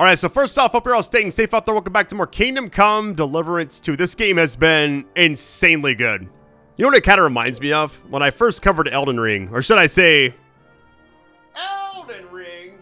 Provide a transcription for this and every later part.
All right, so first off, hope you're all staying safe out there. Welcome back to more Kingdom Come Deliverance 2. This game has been insanely good. You know what it kind of reminds me of? When I first covered Elden Ring, or should I say, Elden Ring.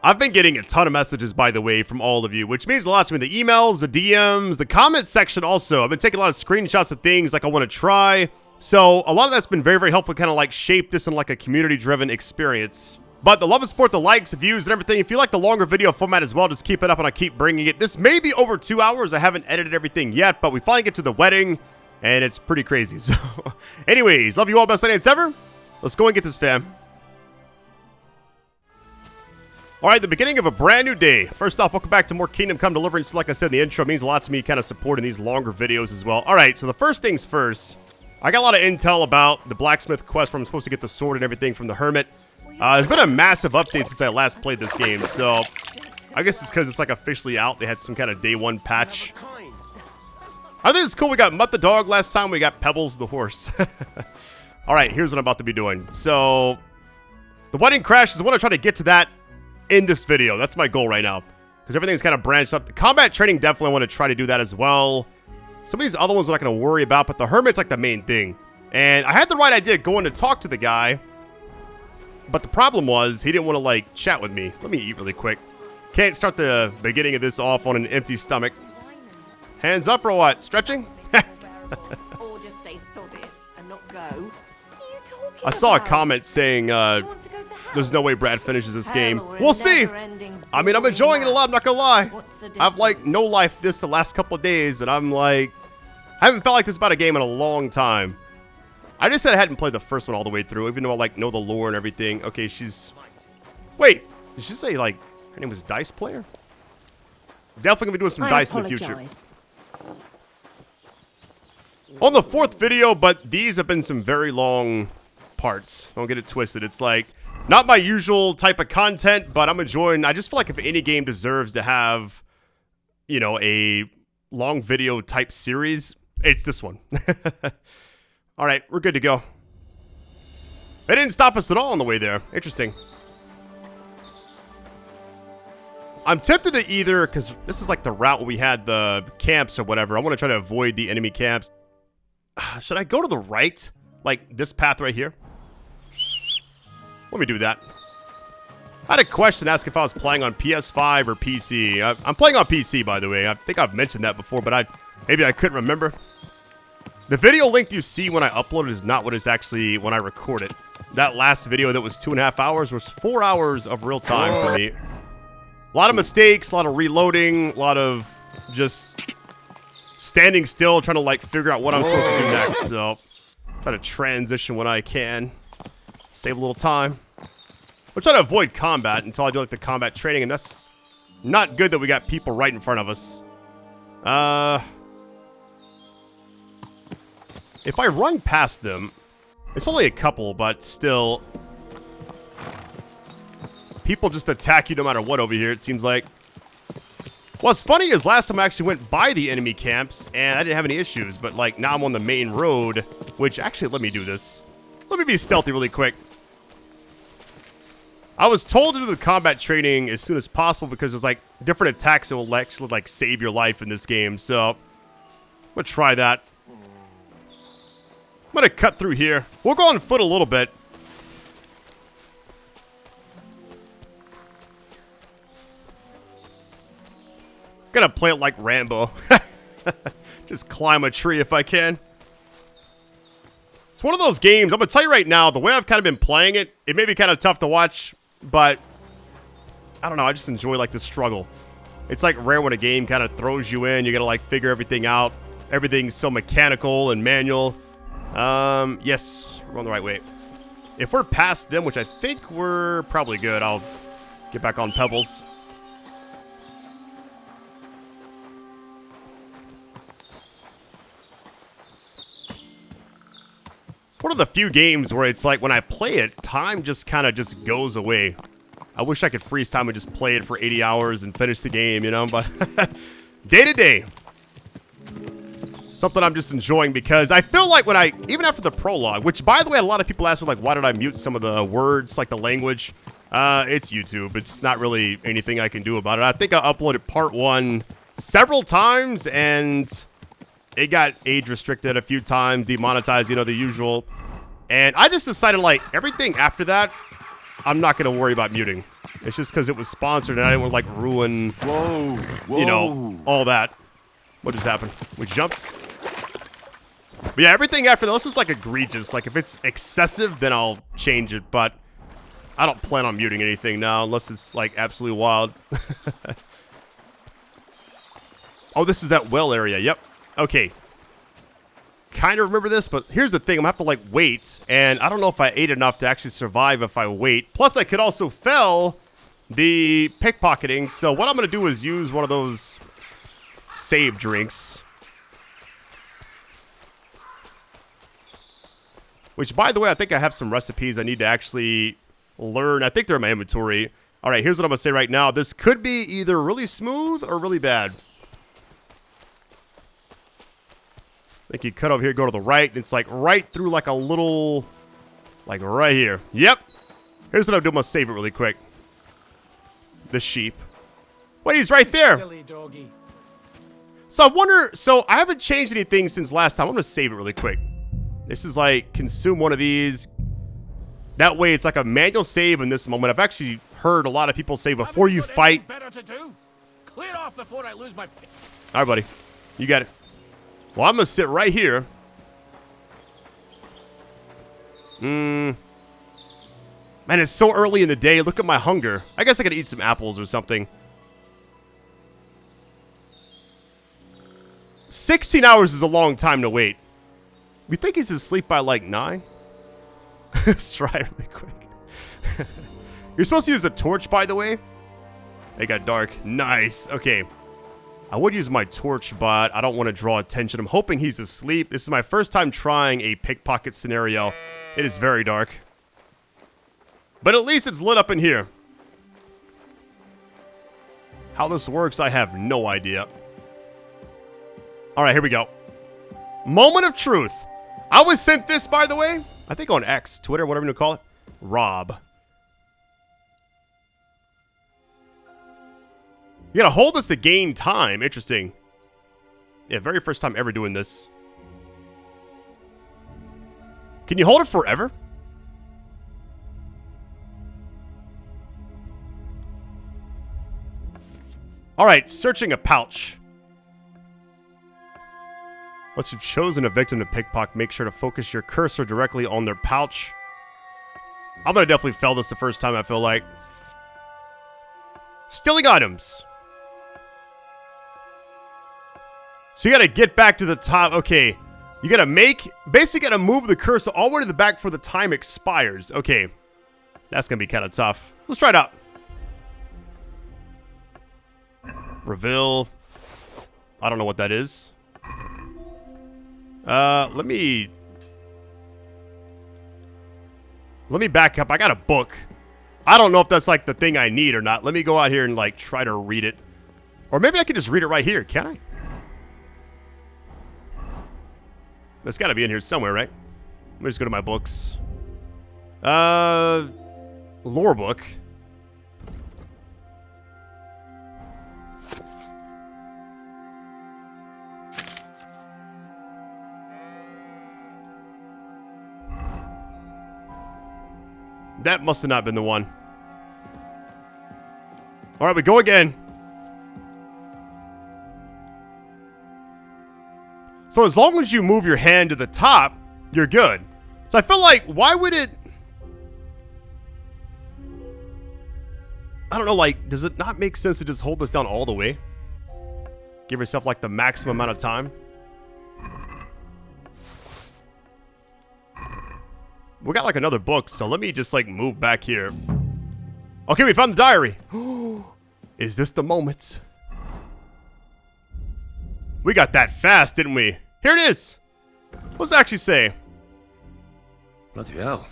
I've been getting a ton of messages, by the way, from all of you, which means a lot to me. The emails, the DMs, the comment section also. I've been taking a lot of screenshots of things like I want to try. So a lot of that's been very, very helpful, kind of like shape this in like a community-driven experience. But the love and support, the likes, the views, and everything. If you like the longer video format as well, just keep it up and I'll keep bringing it. This may be over 2 hours. I haven't edited everything yet, but we finally get to the wedding, and it's pretty crazy. So, anyways, love you all. Best audience ever. Let's go and get this, fam. All right, the beginning of a brand new day. First off, welcome back to more Kingdom Come Deliverance. Like I said in the intro, it means a lot to me kind of supporting these longer videos as well. All right, so the first things first. I got a lot of intel about the blacksmith quest where I'm supposed to get the sword and everything from the hermit. There's been a massive update since I last played this game, so I guess it's because it's like officially out. They had some kind of day one patch. I think it's cool. We got Mutt the Dog last time. We got Pebbles the horse. All right, here's what I'm about to be doing. So the wedding crashes. I want to try to get to that in this video. That's my goal right now because everything's kind of branched up. The combat training, definitely want to try to do that as well. Some of these other ones I'm not going to worry about, but the hermit's like the main thing. And I had the right idea going to talk to the guy. But the problem was, he didn't want to, like, chat with me. Let me eat really quick. Can't start the beginning of this off on an empty stomach. Hands up or what? Stretching? Or just say sod it and not go. I saw a comment saying, there's no way Brad finishes this game. We'll see! I mean, I'm enjoying it a lot, I'm not gonna lie. I've, like, no life this the last couple of days, and I'm, like... I haven't felt like this about a game in a long time. I just said I hadn't played the first one all the way through, even though I, like, know the lore and everything. Okay, she's... Wait! Did she say, like, her name was Dice Player? Definitely gonna be doing some dice in the future. On the fourth video, but these have been some very long parts. Don't get it twisted. It's, like, not my usual type of content, but I'm enjoying... I just feel like if any game deserves to have, you know, a long video type series, it's this one. All right, we're good to go. They didn't stop us at all on the way there. Interesting. I'm tempted to either, because this is like the route where we had the camps or whatever. I want to try to avoid the enemy camps. Should I go to the right? Like this path right here? Let me do that. I had a question to ask if I was playing on PS5 or PC. I'm playing on PC, by the way. I think I've mentioned that before, but maybe I couldn't remember. The video link you see when I upload it is not what it's actually when I record it. That last video that was 2.5 hours was 4 hours of real time for me. A lot of mistakes, a lot of reloading, a lot of just standing still, trying to like figure out what I'm supposed to do next. So, try to transition when I can. Save a little time. We're trying to avoid combat until I do like the combat training, and that's not good that we got people right in front of us. If I run past them, it's only a couple, but still. People just attack you no matter what over here, it seems like. What's funny is last time I actually went by the enemy camps, and I didn't have any issues, but like now I'm on the main road, which actually, let me do this. Let me be stealthy really quick. I was told to do the combat training as soon as possible because there's like different attacks that will actually like save your life in this game, so I'm gonna try that. I'm going to cut through here. We'll go on foot a little bit. Gonna play it like Rambo. Just climb a tree if I can. It's one of those games, I'm going to tell you right now, the way I've kind of been playing it, it may be kind of tough to watch, but I don't know, I just enjoy like the struggle. It's like rare when a game kind of throws you in, you got to like figure everything out. Everything's so mechanical and manual. Yes, we're on the right way. If we're past them, which I think we're probably good, I'll get back on Pebbles. It's one of the few games where it's like when I play it, time just kind of just goes away. I wish I could freeze time and just play it for 80 hours and finish the game, you know, but day to day. Something I'm just enjoying because I feel like when even after the prologue, which by the way, a lot of people ask me like, why did I mute some of the words, like the language? It's YouTube. It's not really anything I can do about it. I think I uploaded part 1 several times, and it got age restricted a few times, demonetized, you know, the usual. And I just decided, like, everything after that, I'm not going to worry about muting. It's just because it was sponsored, and I didn't want to, like, ruin, you know, all that. What just happened? We jumped? But yeah, everything after this is, like, egregious. Like, if it's excessive, then I'll change it, but I don't plan on muting anything now, unless it's, like, absolutely wild. Oh, this is that well area. Yep. Okay. Kind of remember this, but here's the thing. I'm going to have to, like, wait. And I don't know if I ate enough to actually survive if I wait. Plus, I could also fail the pickpocketing. So what I'm going to do is use one of those save drinks. Which, by the way, I think I have some recipes I need to actually learn. I think they're in my inventory. All right, here's what I'm going to say right now. This could be either really smooth or really bad. I think you cut over here, go to the right, and it's like right through like a little, like right here. Yep. Here's what I'm doing. I'm going to save it really quick. The sheep. Wait, he's right there. So I wonder, so I haven't changed anything since last time. I'm going to save it really quick. This is like consume one of these. That way it's like a manual save in this moment. I've actually heard a lot of people say before you fight. Clear off before I lose my... All right, buddy. You got it. Well, I'm going to sit right here. Man, it's so early in the day. Look at my hunger. I guess I could eat some apples or something. 16 hours is a long time to wait. We think he's asleep by like 9? Let's try it really quick. You're supposed to use a torch, by the way. It got dark. Nice. Okay. I would use my torch, but I don't want to draw attention. I'm hoping he's asleep. This is my first time trying a pickpocket scenario. It is very dark. But at least it's lit up in here. How this works, I have no idea. Alright, here we go. Moment of truth. I was sent this, by the way. I think on X, Twitter, whatever you call it. Rob. You gotta hold this to gain time. Interesting. Yeah, very first time ever doing this. Can you hold it forever? Alright, searching a pouch. Once you've chosen a victim to pickpocket, make sure to focus your cursor directly on their pouch. I'm gonna definitely fail this the first time, I feel like. Stealing items. So you gotta get back to the top. Okay. You gotta basically gotta move the cursor all the way to the back before the time expires. Okay. That's gonna be kind of tough. Let's try it out. Reveal. I don't know what that is. Let me back up. I got a book. I don't know if that's like the thing I need or not. Let me go out here and like try to read it. Or maybe I can just read it right here. Can I? That's got to be in here somewhere, right? Let me just go to my books. Lore book. That must have not been the one. All right, we go again. So as long as you move your hand to the top, you're good. So I feel like, why would it... I don't know, like, does it not make sense to just hold this down all the way? Give yourself, like, the maximum amount of time? We got, like, another book, so let me just, like, move back here. Okay, we found the diary. Is this the moment? We got that fast, didn't we? Here it is. What's it actually say? Bloody hell.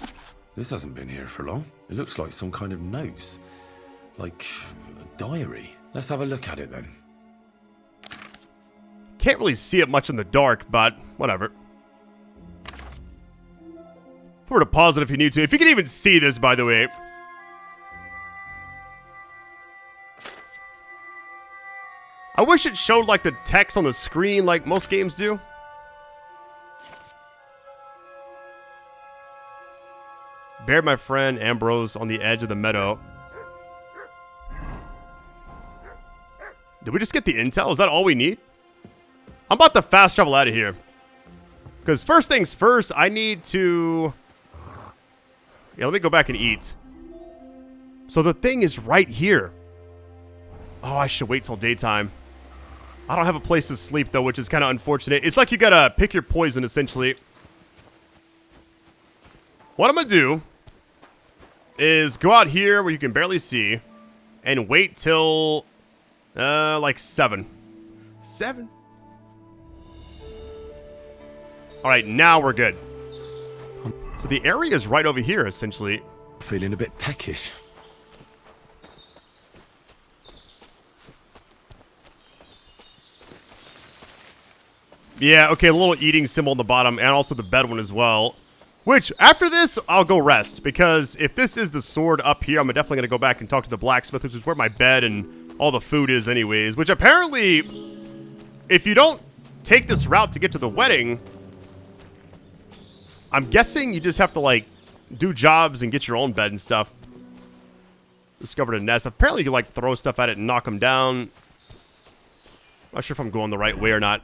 This hasn't been here for long. It looks like some kind of notes. Like a diary. Let's have a look at it then. Can't really see it much in the dark, but whatever. Put to pause it if you need to. If you can even see this, by the way. I wish it showed like the text on the screen like most games do. Buried my friend Ambrose on the edge of the meadow. Did we just get the intel? Is that all we need? I'm about to fast travel out of here. Because first things first, I need to... Yeah, let me go back and eat. So the thing is right here. Oh, I should wait till daytime. I don't have a place to sleep, though, which is kind of unfortunate. It's like you gotta pick your poison, essentially. What I'm gonna do is go out here where you can barely see and wait till, like 7. 7? Alright, now we're good. So the area is right over here, essentially. Feeling a bit peckish. Yeah, okay, a little eating symbol on the bottom, and also the bed one as well. Which, after this, I'll go rest, because if this is the sword up here, I'm definitely going to go back and talk to the blacksmith, which is where my bed and all the food is anyways. Which apparently, if you don't take this route to get to the wedding, I'm guessing you just have to, like, do jobs and get your own bed and stuff. Discovered a nest. Apparently you can, like, throw stuff at it and knock them down. Not sure if I'm going the right way or not.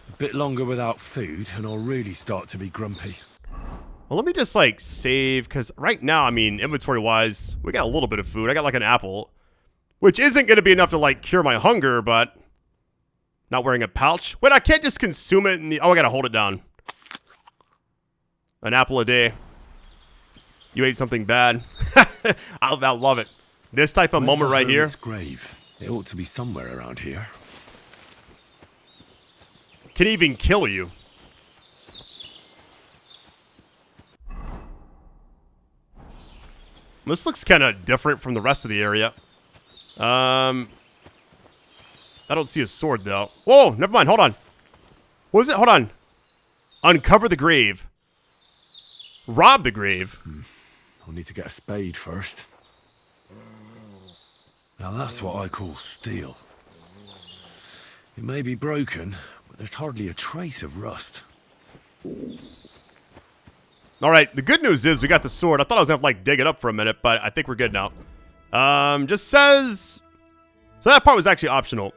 A bit longer without food, and I'll really start to be grumpy. Well, let me just, like, save, because right now, I mean, inventory-wise, we got a little bit of food. I got, like, an apple, which isn't going to be enough to, like, cure my hunger, but not wearing a pouch. Wait, I can't just consume it in the... Oh, I got to hold it down. An apple a day. You ate something bad. I'll love it. This type of moment right here. Grave. It ought to be somewhere around here. Can even kill you. This looks kind of different from the rest of the area. I don't see a sword, though. Whoa, never mind. Hold on. What was it? Hold on. Uncover the grave. Rob the grave. I'll need to get a spade first. Now that's what I call steel. It may be broken, but there's hardly a trace of rust. Alright, the good news is we got the sword. I thought I was going to, like, dig it up for a minute, but I think we're good now. Just says... So that part was actually optional.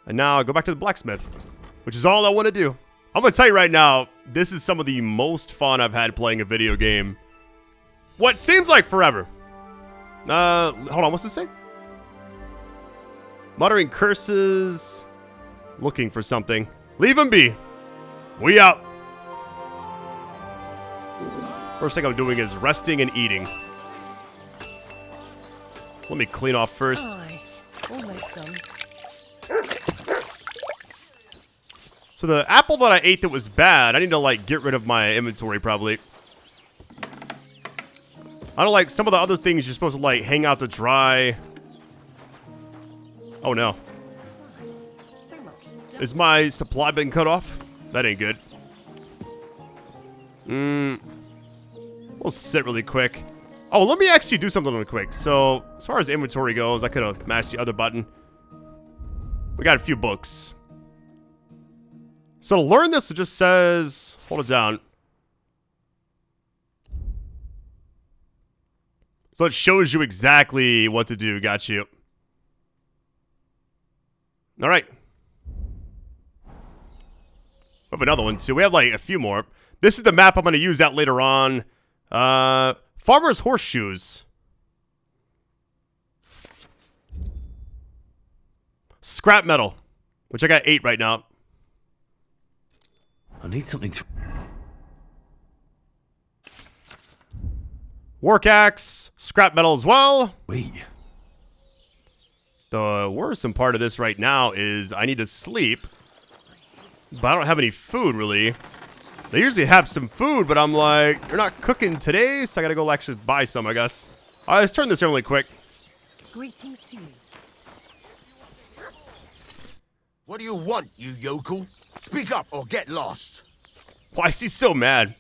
And now I go back to the blacksmith, which is all I want to do. I'm going to tell you right now, this is some of the most fun I've had playing a video game. What seems like forever. Hold on, what's this say? Muttering curses. Looking for something. Leave him be. We out. First thing I'm doing is resting and eating. Let me clean off first. Aye, almost done. So the apple that I ate that was bad, I need to, like, get rid of my inventory, probably. I don't like some of the other things you're supposed to, like, hang out to dry. Oh, no. So much. Is my supply been cut off? That ain't good. We'll sit really quick. Oh, let me actually do something really quick. So, as far as inventory goes, I could have mashed the other button. We got a few books. So to learn this, it just says... Hold it down. So it shows you exactly what to do. Got you. Alright. We have another one, too. We have, like, a few more. This is the map I'm going to use out later on. Farmer's Horseshoes. Scrap metal. Which I got 8 right now. I need something to... Work axe. Scrap metal as well. Wait. The worrisome part of this right now is I need to sleep. But I don't have any food, really. They usually have some food, but I'm like, they're not cooking today, so I gotta go actually buy some, I guess. Alright, let's turn this in really quick. Greetings to you. What do you want, you yokel? Speak up or get lost. Why is he so mad?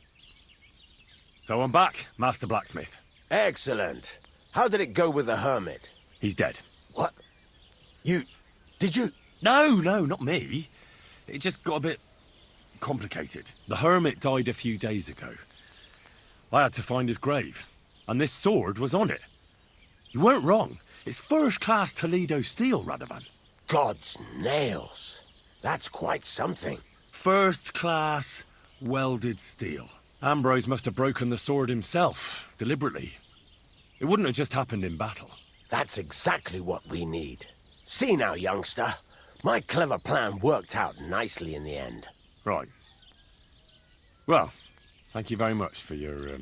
So I'm back, Master Blacksmith. Excellent. How did it go with the hermit? He's dead. What? You Did you? No, not me. It just got a bit complicated. The hermit died a few days ago. I had to find his grave, and this sword was on it. You weren't wrong. It's first-class Toledo steel, Radovan. God's nails. That's quite something. First-class welded steel. Ambrose must have broken the sword himself, deliberately. It wouldn't have just happened in battle. That's exactly what we need. See now, youngster. My clever plan worked out nicely in the end. Right. Well, thank you very much for your,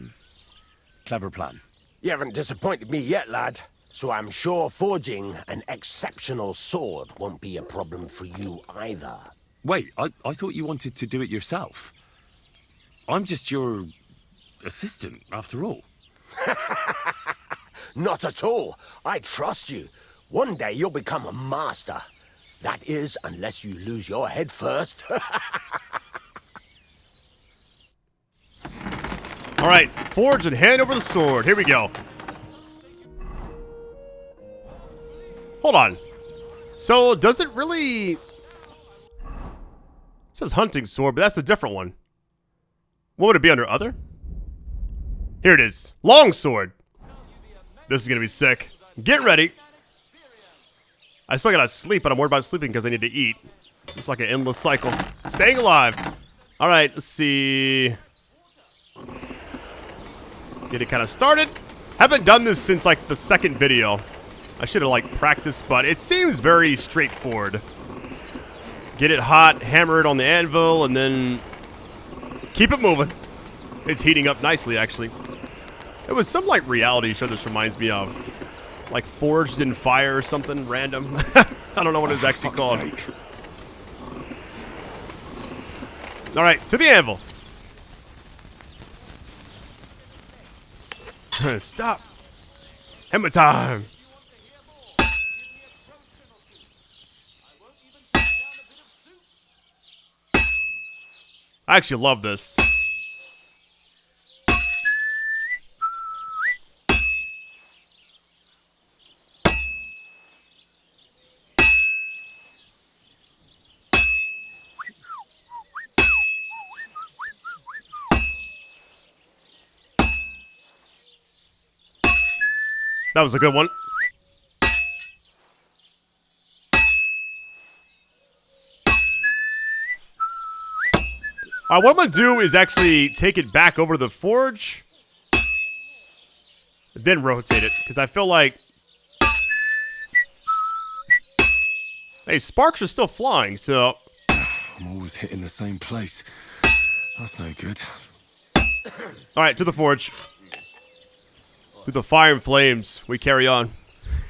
clever plan. You haven't disappointed me yet, lad. So I'm sure forging an exceptional sword won't be a problem for you either. Wait, I thought you wanted to do it yourself. I'm just your assistant, after all. Not at all. I trust you. One day you'll become a master. That is, unless you lose your head first. All right, forge and hand over the sword. Here we go. Hold on. So, does it really... It says hunting sword, but that's a different one. What would it be under other? Here it is. Long sword. This is going to be sick. Get ready. I still gotta sleep, but I'm worried about sleeping because I need to eat. It's like an endless cycle. Staying alive. All right, let's see. Get it kind of started. Haven't done this since like the second video. I should have like practiced, but it seems very straightforward. Get it hot, hammer it on the anvil, and then keep it moving. It's heating up nicely, actually. It was some like reality show this reminds me of. Like Forged in Fire or something random. I don't know what it's actually called. All right, to the anvil. Stop. Hammer time. I actually love this. That was a good one. What I'm going to do is actually take it back over to the forge. Then rotate it, because I feel like... Hey, sparks are still flying, so... I'm always hitting the same place. That's no good. Alright, to the forge. Through the fire and flames, we carry on.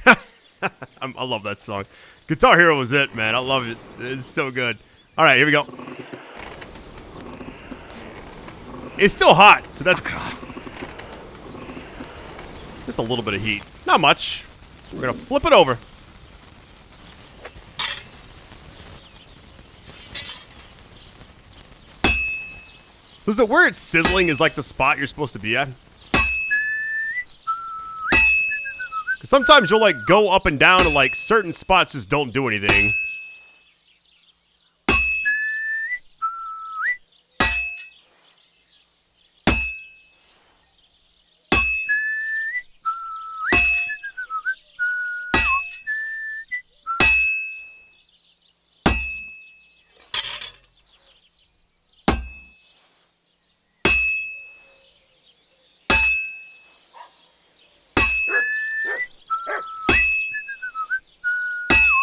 I love that song. Guitar Hero was it, man. I love it. It's so good. All right, here we go. It's still hot, so that's just a little bit of heat. Not much. We're going to flip it over. Was it where it's sizzling is like the spot you're supposed to be at? Sometimes you'll like go up and down and like certain spots just don't do anything.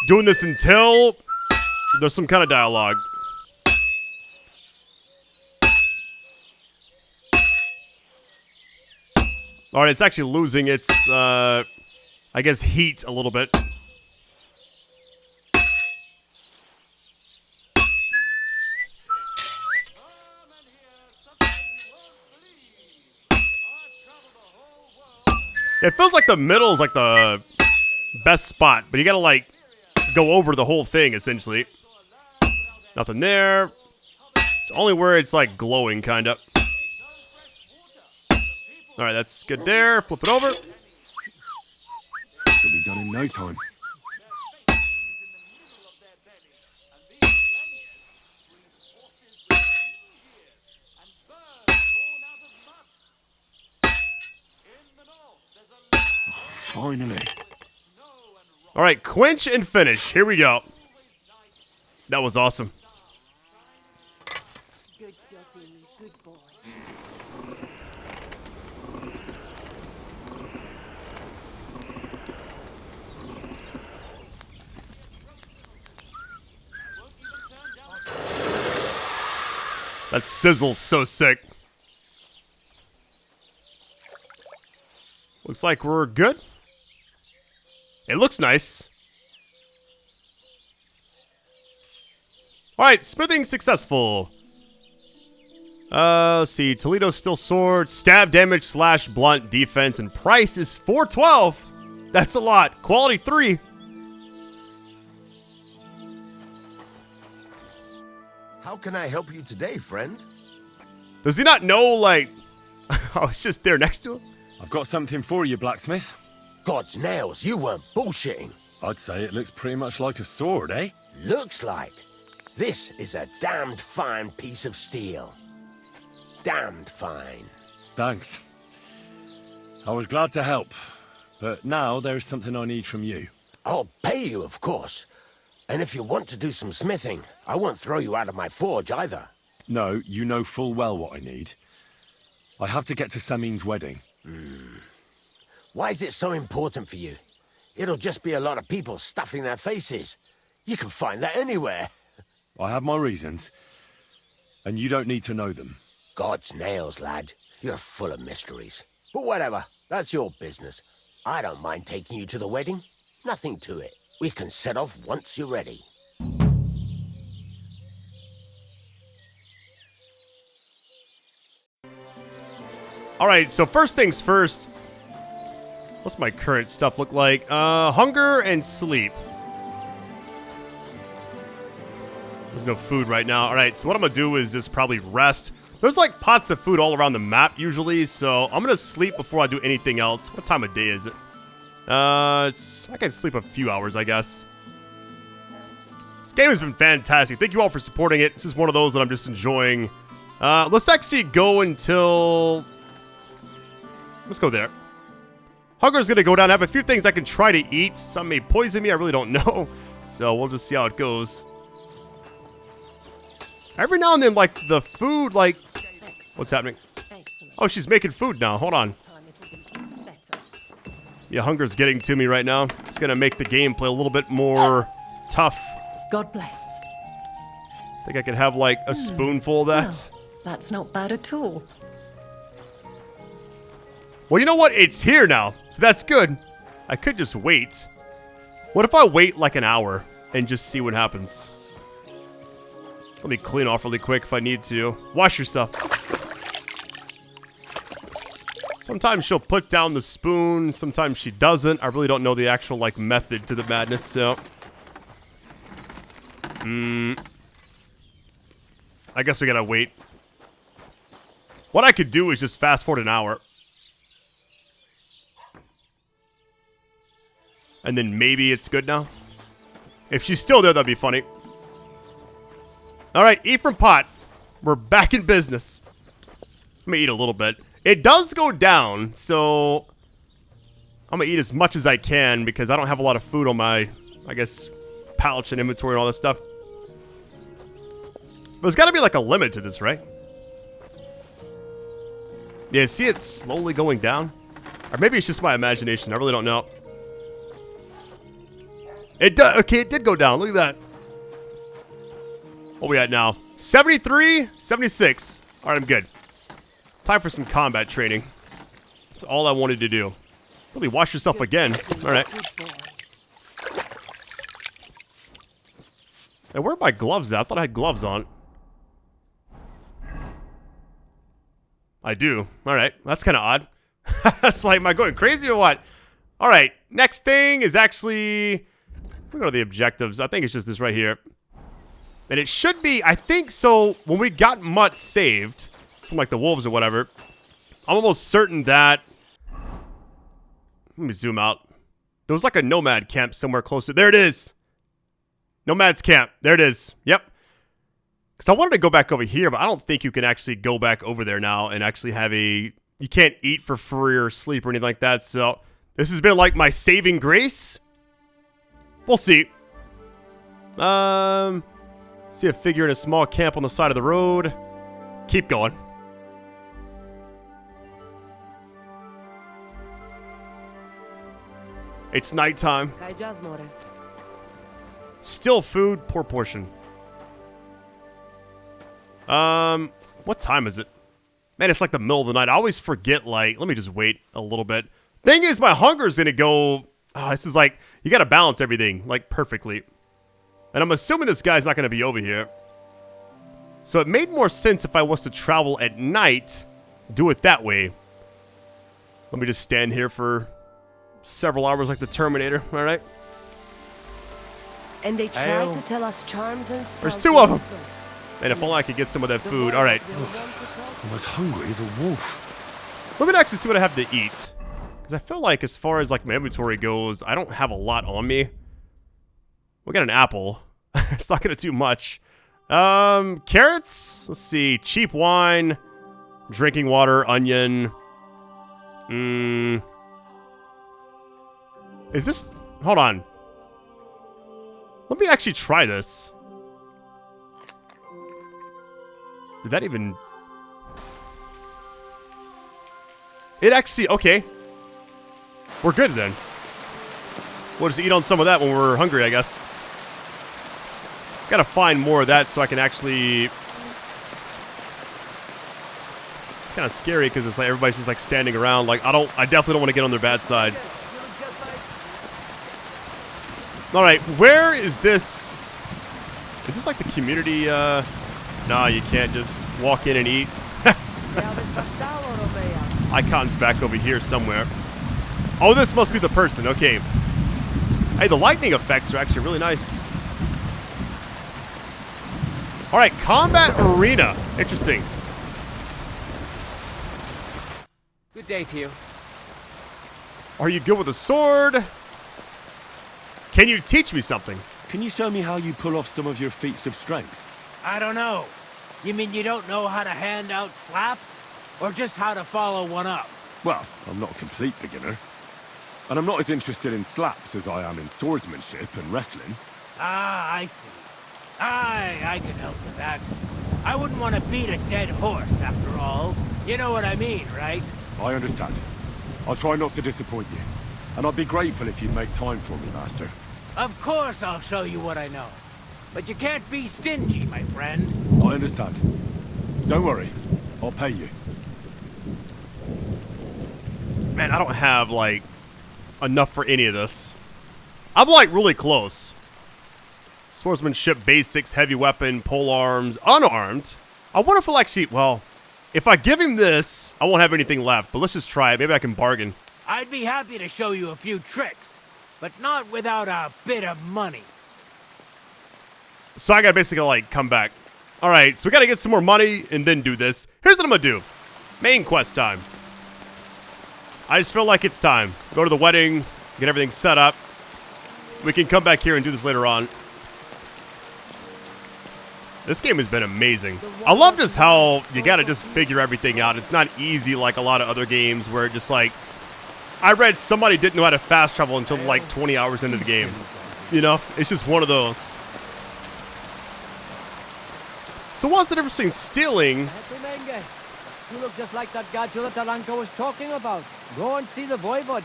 Doing this until there's some kind of dialogue. All right, it's actually losing its, I guess, heat a little bit. It feels like the middle is like the best spot, but you gotta like go over the whole thing, essentially. Nothing there. It's only where it's, like, glowing, kind of. Alright, that's good there. Flip it over. It'll be done in no time. finally. All right, quench and finish. Here we go. That was awesome. Good doggy, good boy. That sizzle's so sick. Looks like we're good. It looks nice. Alright, smithing successful. Let's see. Toledo steel sword, stab damage / blunt defense, and price is $412. That's a lot. Quality 3. How can I help you today, friend? Does he not know, like... oh, it's just there next to him? I've got something for you, blacksmith. God's nails, you weren't bullshitting. I'd say it looks pretty much like a sword, eh? Looks like. This is a damned fine piece of steel. Damned fine. Thanks. I was glad to help, but now there's something I need from you. I'll pay you, of course. And if you want to do some smithing, I won't throw you out of my forge either. No, you know full well what I need. I have to get to Samin's wedding. Why is it so important for you? It'll just be a lot of people stuffing their faces. You can find that anywhere. I have my reasons, and you don't need to know them. God's nails, lad. You're full of mysteries. But whatever, that's your business. I don't mind taking you to the wedding. Nothing to it. We can set off once you're ready. Alright, so first things first. What's my current stuff look like? Hunger and sleep. There's no food right now. Alright, so what I'm gonna do is just probably rest. There's like pots of food all around the map usually, so I'm gonna sleep before I do anything else. What time of day is it? I can sleep a few hours, I guess. This game has been fantastic. Thank you all for supporting it. This is one of those that I'm just enjoying. Let's actually go until... Let's go there. Hunger's gonna go down. I have a few things I can try to eat. Some may poison me. I really don't know. So we'll just see how it goes. Every now and then, like, the food, like... What's happening? Excellent. Oh, she's making food now. Hold on. Time it'll be better. Yeah, hunger's getting to me right now. It's gonna make the gameplay a little bit more tough. God bless. Think I could have, like, a spoonful of that? Well, that's not bad at all. Well, you know what? It's here now, so that's good. I could just wait. What if I wait like an hour and just see what happens? Let me clean off really quick if I need to. Wash yourself. Sometimes she'll put down the spoon. Sometimes she doesn't. I really don't know the actual, like, method to the madness, so... I guess we gotta wait. What I could do is just fast forward an hour. And then maybe it's good now. If she's still there, that'd be funny. Alright, eat from pot. We're back in business. Let me eat a little bit. It does go down, so... I'm gonna eat as much as I can because I don't have a lot of food on my, I guess, pouch and inventory and all that stuff. There's gotta be like a limit to this, right? Yeah, see it slowly going down? Or maybe it's just my imagination. I really don't know. It does. Okay, it did go down. Look at that. What we at now? 73, 76. All right, I'm good. Time for some combat training. That's all I wanted to do. Really wash yourself again. All right. Hey, where are my gloves at? I thought I had gloves on. I do. All right. That's kind of odd. That's like, am I going crazy or what? All right. Next thing is actually... We go to the objectives. I think it's just this right here. And it should be, I think so, when we got Mutt saved from like the wolves or whatever, I'm almost certain that, let me zoom out. There was like a nomad camp somewhere closer. There it is. Nomad's camp. There it is. Yep. Because I wanted to go back over here, but I don't think you can actually go back over there now and actually have a, you can't eat for free or sleep or anything like that. So This has been like my saving grace. We'll see. See a figure in a small camp on the side of the road. Keep going. It's nighttime. Still food, poor portion. What time is it? Man, it's like the middle of the night. I always forget, like, let me just wait a little bit. Thing is, my hunger's gonna go, this is like, you gotta balance everything, like, perfectly. And I'm assuming this guy's not gonna be over here. So it made more sense if I was to travel at night, do it that way. Let me just stand here for several hours like the Terminator, alright? And they tried to tell us charms and spells. There's two of them! And if only I could get some of that food. Alright. I'm as hungry as a wolf. Let me actually see what I have to eat. Because I feel like as far as like my inventory goes, I don't have a lot on me. We got an apple. It's not going to do much. Carrots? Let's see. Cheap wine. Drinking water. Onion. Is this... Hold on. Let me actually try this. Did that even... It actually... Okay. We're good then. We'll just eat on some of that when we're hungry, I guess. Gotta find more of that so I can actually... It's kind of scary because it's like everybody's just like standing around. Like, I definitely don't want to get on their bad side. Alright, where is this? Is this like the community, Nah, you can't just walk in and eat. Icon's back over here somewhere. Oh, this must be the person. Okay. Hey, the lightning effects are actually really nice. Alright, combat arena. Interesting. Good day to you. Are you good with a sword? Can you teach me something? Can you show me how you pull off some of your feats of strength? I don't know. You mean you don't know how to hand out slaps? Or just how to follow one up? Well, I'm not a complete beginner. And I'm not as interested in slaps as I am in swordsmanship and wrestling. Ah, I see. I can help with that. I wouldn't want to beat a dead horse, after all. You know what I mean, right? I understand. I'll try not to disappoint you. And I'd be grateful if you'd make time for me, Master. Of course I'll show you what I know. But you can't be stingy, my friend. I understand. Don't worry. I'll pay you. Man, I don't have, like, enough for any of this. I'm, like, really close. Swordsmanship basics, heavy weapon, pole arms, unarmed. I wonder if I'll actually, well, if I give him this, I won't have anything left. But let's just try it. Maybe I can bargain. I'd be happy to show you a few tricks, but not without a bit of money. So I gotta basically, like, come back. Alright, so we gotta get some more money and then do this. Here's what I'm gonna do. Main quest time. I just feel like it's time. Go to the wedding, get everything set up. We can come back here and do this later on. This game has been amazing. I love just how you gotta just figure everything out. It's not easy like a lot of other games where it just like... I read somebody didn't know how to fast travel until like 20 hours into the game. You know? It's just one of those. So what's the difference between stealing... You look just like that gadget that Taranka was talking about. Go and see the voivod.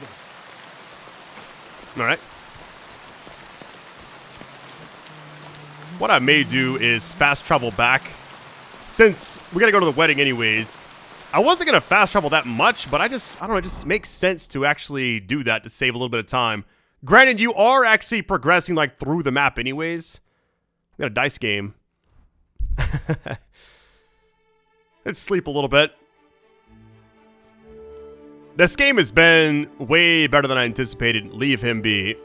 Alright. What I may do is fast travel back. Since we gotta go to the wedding anyways. I wasn't gonna fast travel that much, but I don't know, it just makes sense to actually do that to save a little bit of time. Granted, you are actually progressing like through the map anyways. We got a dice game. Let's sleep a little bit. This game has been way better than I anticipated. Leave him be.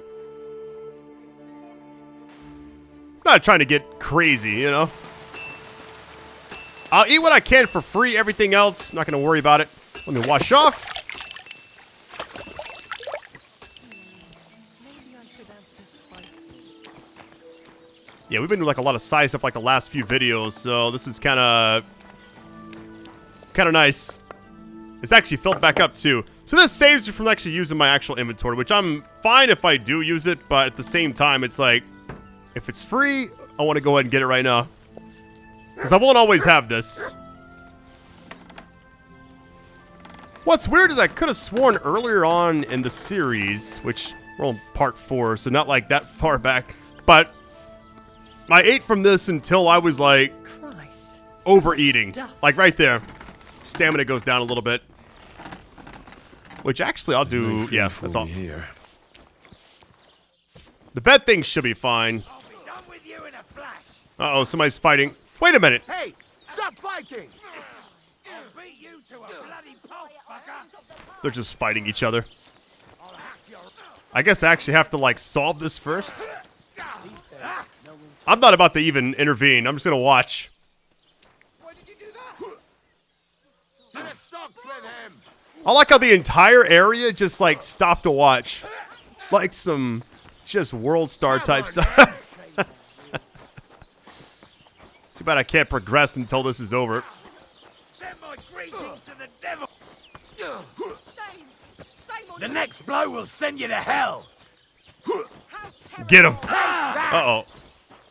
I'm not trying to get crazy, you know. I'll eat what I can for free. Everything else, not going to worry about it. Let me wash off. Yeah, we've been doing like a lot of side stuff like the last few videos, so this is kind of nice. It's actually filled back up too. So this saves you from actually using my actual inventory, which I'm fine if I do use it, but at the same time, it's like, if it's free, I want to go ahead and get it right now. Because I won't always have this. What's weird is I could have sworn earlier on in the series, which we're on part 4, so not like that far back, but I ate from this until I was like overeating. Like right there. Stamina goes down a little bit. Which actually I'll do, yeah, that's all. Here. The bed thing should be fine. I'll be done with you in a flash. Uh-oh, somebody's fighting. Wait a minute. Hey, stop fighting! I'll beat you to a bloody pulp, fucker. They're just fighting each other. I'll hack your... I guess I actually have to, like, solve this first. I'm not about to even intervene. I'm just going to watch. Why did you do that? To the stocks with him! I like how the entire area just, like, stopped to watch. Like some just World Star type stuff. Too bad I can't progress until this is over. Send my greetings to the devil. Shame. Shame on The you. next blow will send you to hell. Get him. Uh-oh.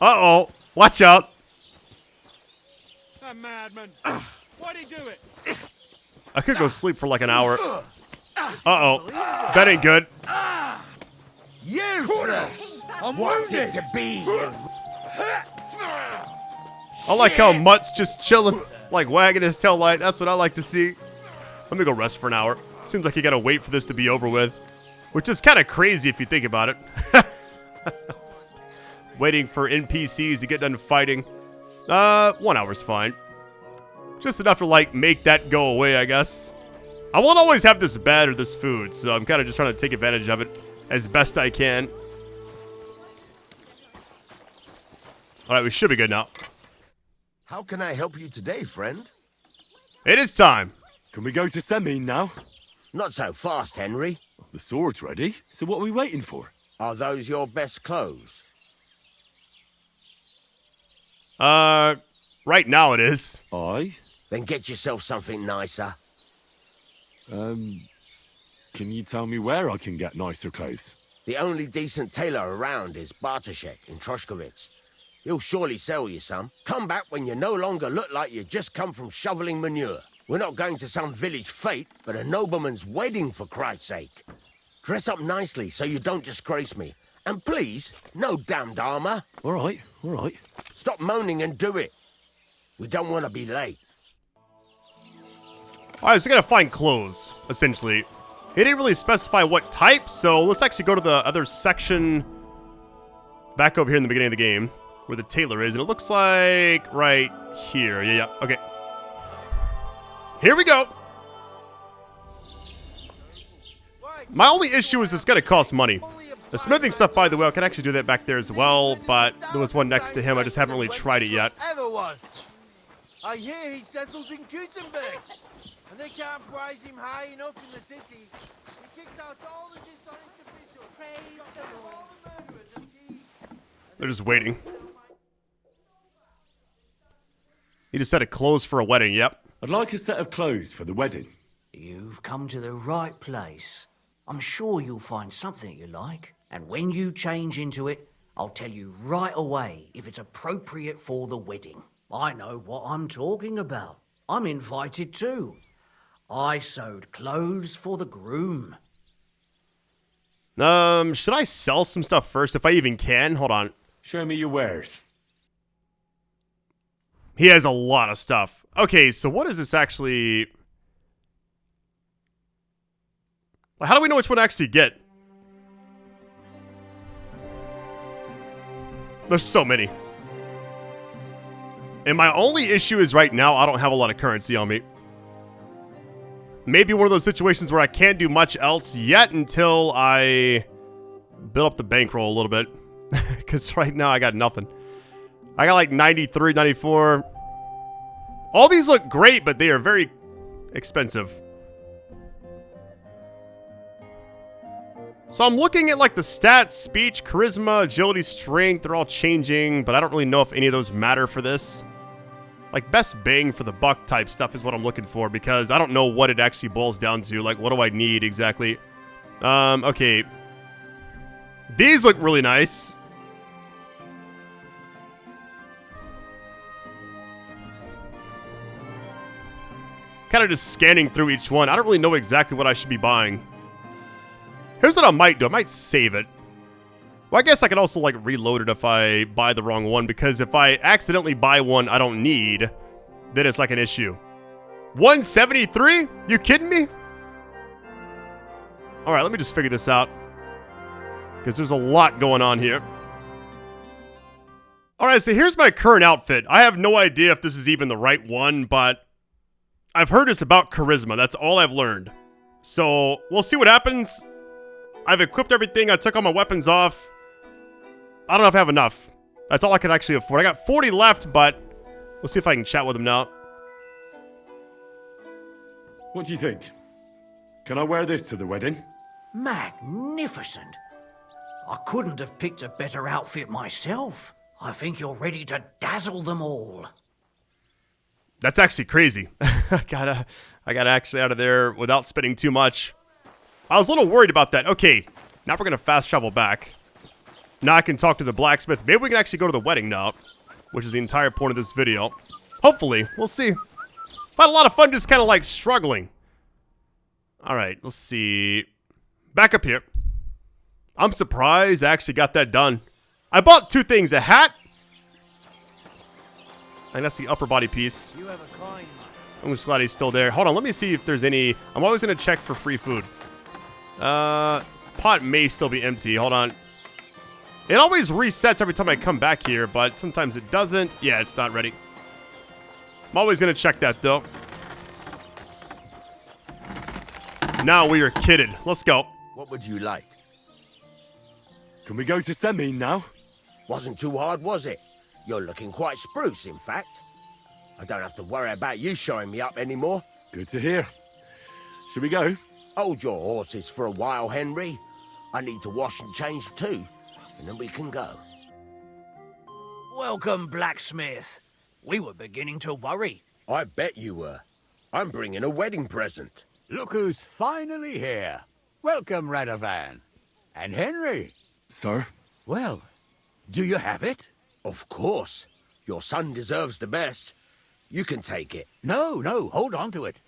Uh-oh. Watch out. That madman. Why'd he do it? I could go sleep for like an hour. Uh-oh. That ain't good. Useless! I'm What's wounded. it to be? I like how Mutt's just chilling, like wagging his tail light. That's what I like to see. Let me go rest for an hour. Seems like you gotta wait for this to be over with. Which is kind of crazy if you think about it. Waiting for NPCs to get done fighting. 1 hour's fine. Just enough to, like, make that go away, I guess. I won't always have this bed or this food, so I'm kind of just trying to take advantage of it as best I can. Alright, we should be good now. How can I help you today, friend? It is time. Can we go to Semin now? Not so fast, Henry. The sword's ready, so what are we waiting for? Are those your best clothes? Right now it is. Aye. Then get yourself something nicer. Can you tell me where I can get nicer clothes? The only decent tailor around is Bartoszek in Troszkowitz. He'll surely sell you some. Come back when you no longer look like you just come from shoveling manure. We're not going to some village fete, but a nobleman's wedding, for Christ's sake. Dress up nicely so you don't disgrace me. And please, no damned armor. All right, all right. Stop moaning and do it. We don't want to be late. Alright, so we gotta find clothes, essentially. He didn't really specify what type, so let's actually go to the other section back over here in the beginning of the game, where the tailor is, and it looks like right here. Yeah, okay. Here we go. My only issue is it's gonna cost money. The smithing stuff, by the way, I can actually do that back there as well, but there was one next to him. I just haven't really tried it yet. Ever was. I hear he settles in Gutenberg, and they can't prize him high enough in the city. He kicks out all the dishonest officials. Praise the Lord. All the murderers and thieves. They're just waiting. Need a set of clothes for a wedding, yep. I'd like a set of clothes for the wedding. You've come to the right place. I'm sure you'll find something you like. And when you change into it, I'll tell you right away if it's appropriate for the wedding. I know what I'm talking about. I'm invited too. I sewed clothes for the groom. Should I sell some stuff first if I even can? Hold on. Show me your wares. He has a lot of stuff. Okay, so what is this actually? How do we know which one to actually get? There's so many. And my only issue is right now, I don't have a lot of currency on me. Maybe one of those situations where I can't do much else yet until I build up the bankroll a little bit. Because right now I got nothing. I got like 93, 94. All these look great, but they are very expensive. So I'm looking at like the stats, speech, charisma, agility, strength. They're all changing, but I don't really know if any of those matter for this. Like, best bang for the buck type stuff is what I'm looking for, because I don't know what it actually boils down to. Like, what do I need exactly? Okay. These look really nice. Kind of just scanning through each one. I don't really know exactly what I should be buying. Here's what I might do. I might save it. Well, I guess I could also, like, reload it if I buy the wrong one, because if I accidentally buy one I don't need, then it's like an issue. 173? You kidding me? Alright, let me just figure this out, because there's a lot going on here. Alright, so here's my current outfit. I have no idea if this is even the right one, but I've heard it's about charisma. That's all I've learned. So, we'll see what happens. I've equipped everything. I took all my weapons off. I don't know if I have enough. That's all I can actually afford. I got 40 left, but we'll see if I can chat with him now. What do you think? Can I wear this to the wedding? Magnificent. I couldn't have picked a better outfit myself. I think you're ready to dazzle them all. That's actually crazy. I got actually out of there without spending too much. I was a little worried about that. Okay, now we're going to fast travel back. Now I can talk to the blacksmith. Maybe we can actually go to the wedding now, which is the entire point of this video. Hopefully. We'll see. I've had a lot of fun just kind of like struggling. Alright, let's see. Back up here. I'm surprised I actually got that done. I bought two things. A hat. And that's the upper body piece. You have a coin. I'm just glad he's still there. Hold on, let me see if there's any... I'm always going to check for free food. Pot may still be empty. Hold on. It always resets every time I come back here, but sometimes it doesn't. Yeah, it's not ready. I'm always going to check that, though. Now we are kidded. Let's go. What would you like? Can we go to Semin now? Wasn't too hard, was it? You're looking quite spruce, in fact. I don't have to worry about you showing me up anymore. Good to hear. Should we go? Hold your horses for a while, Henry. I need to wash and change too, and then we can go. Welcome, blacksmith. We were beginning to worry. I bet you were. I'm bringing a wedding present. Look who's finally here. Welcome, Radovan. And Henry. Sir? Well, do you have it? Of course. Your son deserves the best. You can take it. No, hold on to it.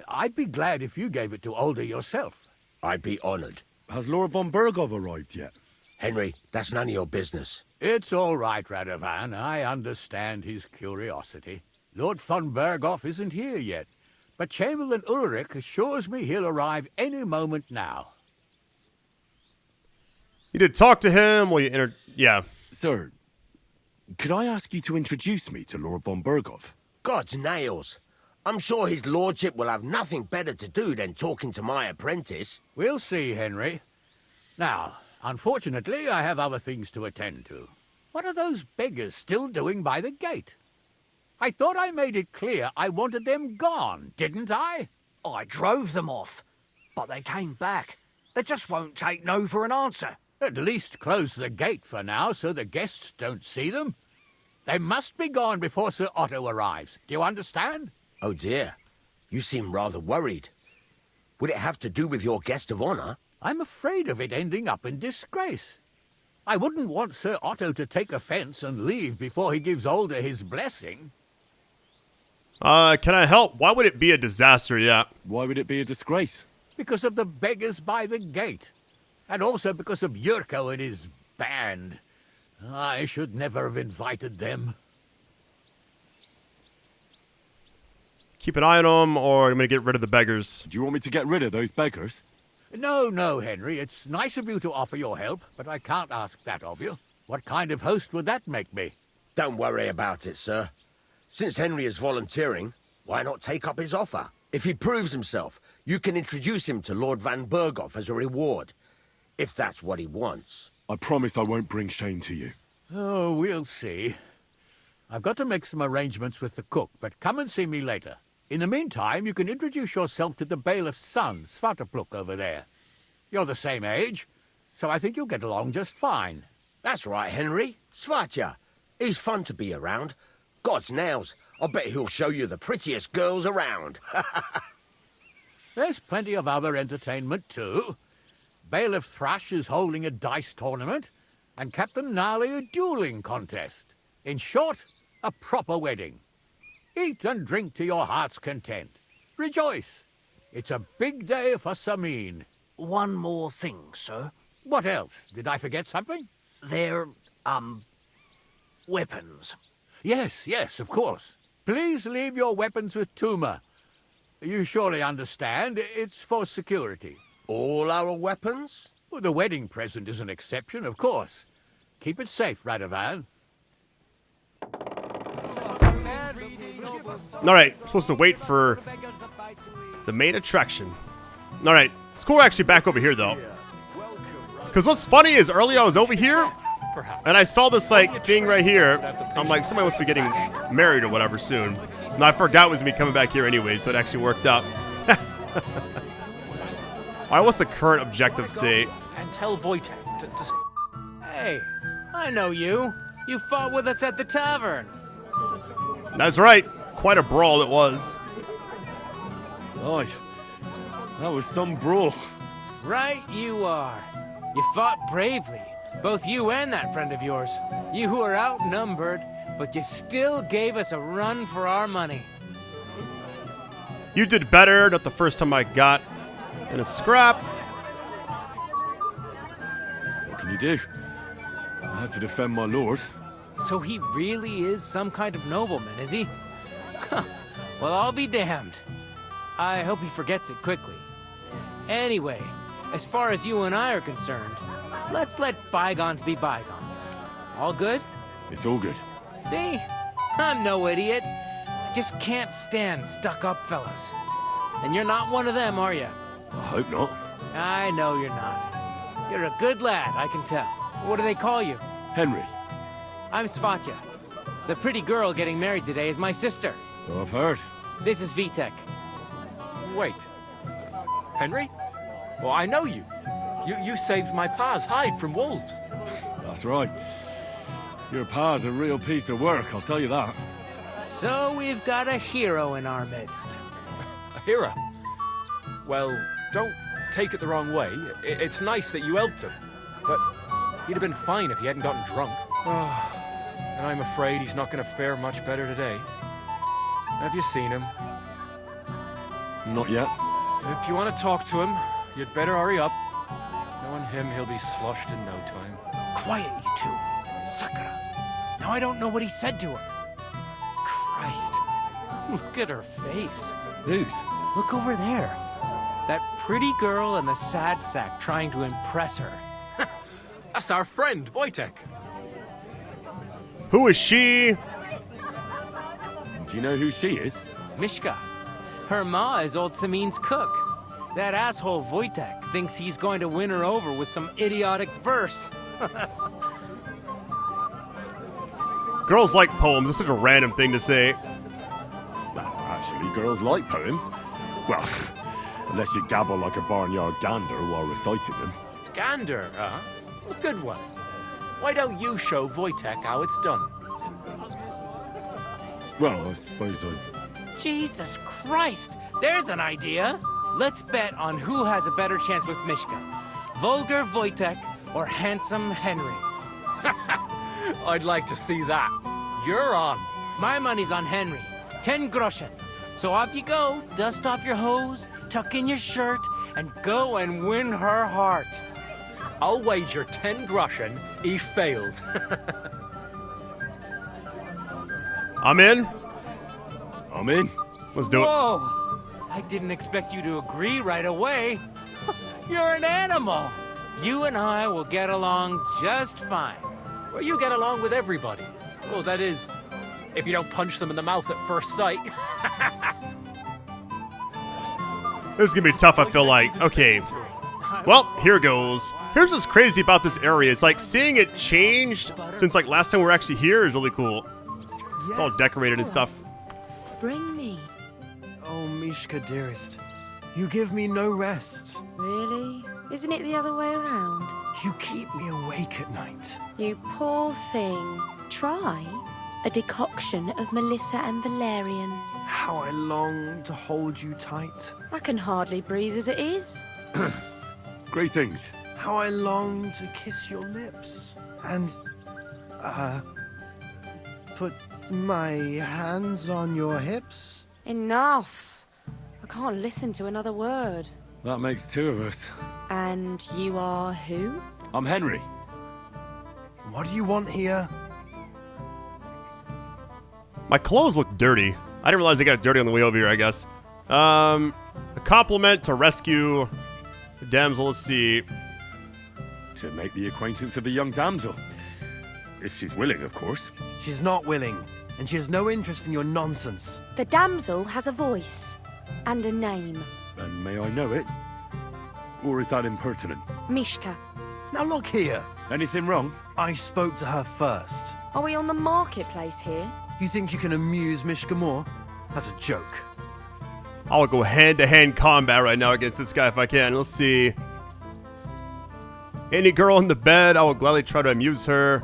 I'd be glad if you gave it to Older yourself. I'd be honored. Has Lord von Bergov arrived yet? Henry, that's none of your business. It's all right, Radovan. I understand his curiosity. Lord von Bergov isn't here yet, but Chamberlain Ulrich assures me he'll arrive any moment now. You did talk to him? Well, you yeah. Sir, could I ask you to introduce me to Lord von Bergov? God's nails. I'm sure his lordship will have nothing better to do than talking to my apprentice. We'll see, Henry. Now, unfortunately, I have other things to attend to. What are those beggars still doing by the gate? I thought I made it clear I wanted them gone, didn't I? I drove them off, but they came back. They just won't take no for an answer. At least close the gate for now so the guests don't see them. They must be gone before Sir Otto arrives. Do you understand? Oh dear, you seem rather worried. Would it have to do with your guest of honor? I'm afraid of it ending up in disgrace. I wouldn't want Sir Otto to take offense and leave before he gives Older his blessing. Can I help? Why would it be a disaster? Yeah. Why would it be a disgrace? Because of the beggars by the gate. And also because of Yurko and his band. I should never have invited them. Keep an eye on them, or I'm going to get rid of the beggars. Do you want me to get rid of those beggars? No, Henry. It's nice of you to offer your help, but I can't ask that of you. What kind of host would that make me? Don't worry about it, sir. Since Henry is volunteering, why not take up his offer? If he proves himself, you can introduce him to Lord van Bergov as a reward. If that's what he wants. I promise I won't bring shame to you. Oh, we'll see. I've got to make some arrangements with the cook, but come and see me later. In the meantime, you can introduce yourself to the bailiff's son, Svatopluk, over there. You're the same age, so I think you'll get along just fine. That's right, Henry. Svatja. He's fun to be around. God's nails, I bet he'll show you the prettiest girls around. There's plenty of other entertainment, too. Bailiff Thrush is holding a dice tournament, and Captain Gnarly a dueling contest. In short, a proper wedding. Eat and drink to your heart's content. Rejoice. It's a big day for Samin. One more thing, sir. What else? Did I forget something? They're, weapons. Yes, of course. Please leave your weapons with Tuma. You surely understand, it's for security. All our weapons? Well, the wedding present is an exception, of course. Keep it safe, Radovan. Alright, supposed to wait for the main attraction. Alright, it's cool we're actually back over here, though. Because what's funny is earlier I was over here, and I saw this, like, thing right here. I'm like, somebody must be getting married or whatever soon. And I forgot it was me coming back here anyway, so it actually worked out. Alright, what's the current objective say? And tell Wojtek to... Hey, I know you. You fought with us at the tavern. That's right. Quite a brawl it was. Aye, that was some brawl. Right you are. You fought bravely. Both you and that friend of yours. You were outnumbered, but you still gave us a run for our money. You did better. Not the first time I got in a scrap. What can you do? I had to defend my lord. So he really is some kind of nobleman, is he? Huh. Well, I'll be damned. I hope he forgets it quickly. Anyway, as far as you and I are concerned, let's let bygones be bygones. All good? It's all good. See? I'm no idiot. I just can't stand stuck-up fellas. And you're not one of them, are you? I hope not. I know you're not. You're a good lad, I can tell. What do they call you? Henry. I'm Svatya. The pretty girl getting married today is my sister. So I've heard. This is Vitek. Wait. Henry? Well, I know you. You saved my pa's hide from wolves. That's right. Your pa's a real piece of work, I'll tell you that. So we've got a hero in our midst. A hero? Well, don't take it the wrong way. It's nice that you helped him. But he'd have been fine if he hadn't gotten drunk. And I'm afraid he's not going to fare much better today. Have you seen him? Not yet. If you want to talk to him, you'd better hurry up. Knowing him, he'll be sloshed in no time. Quiet, you two. Sakura. Now I don't know what he said to her. Christ. Look at her face. Whose? Look over there. That pretty girl and the sad sack trying to impress her. That's our friend, Wojtek. Who is she? Do you know who she is? Mishka. Her ma is old Samin's cook. That asshole Wojtek thinks he's going to win her over with some idiotic verse. Girls like poems. That's such a random thing to say. Actually, girls like poems. Well, unless you gabble like a barnyard gander while reciting them. Gander, huh? A good one. Why don't you show Wojtek how it's done? Well, I suppose I... Jesus Christ! There's an idea! Let's bet on who has a better chance with Mishka. Vulgar Wojtek or handsome Henry. I'd like to see that. You're on. My money's on Henry. 10 groschen. So off you go, dust off your hose, tuck in your shirt, and go and win her heart. I'll wager 10 groschen he fails. I'm in. I'm in. Let's do it. Whoa! I didn't expect you to agree right away. You're an animal. You and I will get along just fine. Well, you get along with everybody. Well, that is, if you don't punch them in the mouth at first sight. This is gonna be tough, I feel like. Okay. Well, here goes. Here's what's crazy about this area. It's like seeing it changed since like last time we were actually here is really cool. It's all decorated and stuff. Bring me. Oh, Mishka, dearest. You give me no rest. Really? Isn't it the other way around? You keep me awake at night. You poor thing. Try, A decoction of Melissa and Valerian. How I long to hold you tight. I can hardly breathe as it is. Great things. How I long to kiss your lips. And, put my hands on your hips. Enough. I can't listen to another word. That makes two of us. And you are who? I'm Henry. What do you want here? My clothes look dirty. I didn't realize they got dirty on the way over here, I guess. A compliment to rescue the damsel. Let's see. To make the acquaintance of the young damsel. If she's willing, of course. She's not willing, and she has no interest in your nonsense. The damsel has a voice and a name. And may I know it? Or is that impertinent? Mishka. Now look here. Anything wrong? I spoke to her first. Are we on the marketplace here? You think you can amuse Mishka more? That's a joke. I'll go hand-to-hand combat right now against this guy if I can. Let's see. Any girl in the bed, I will gladly try to amuse her.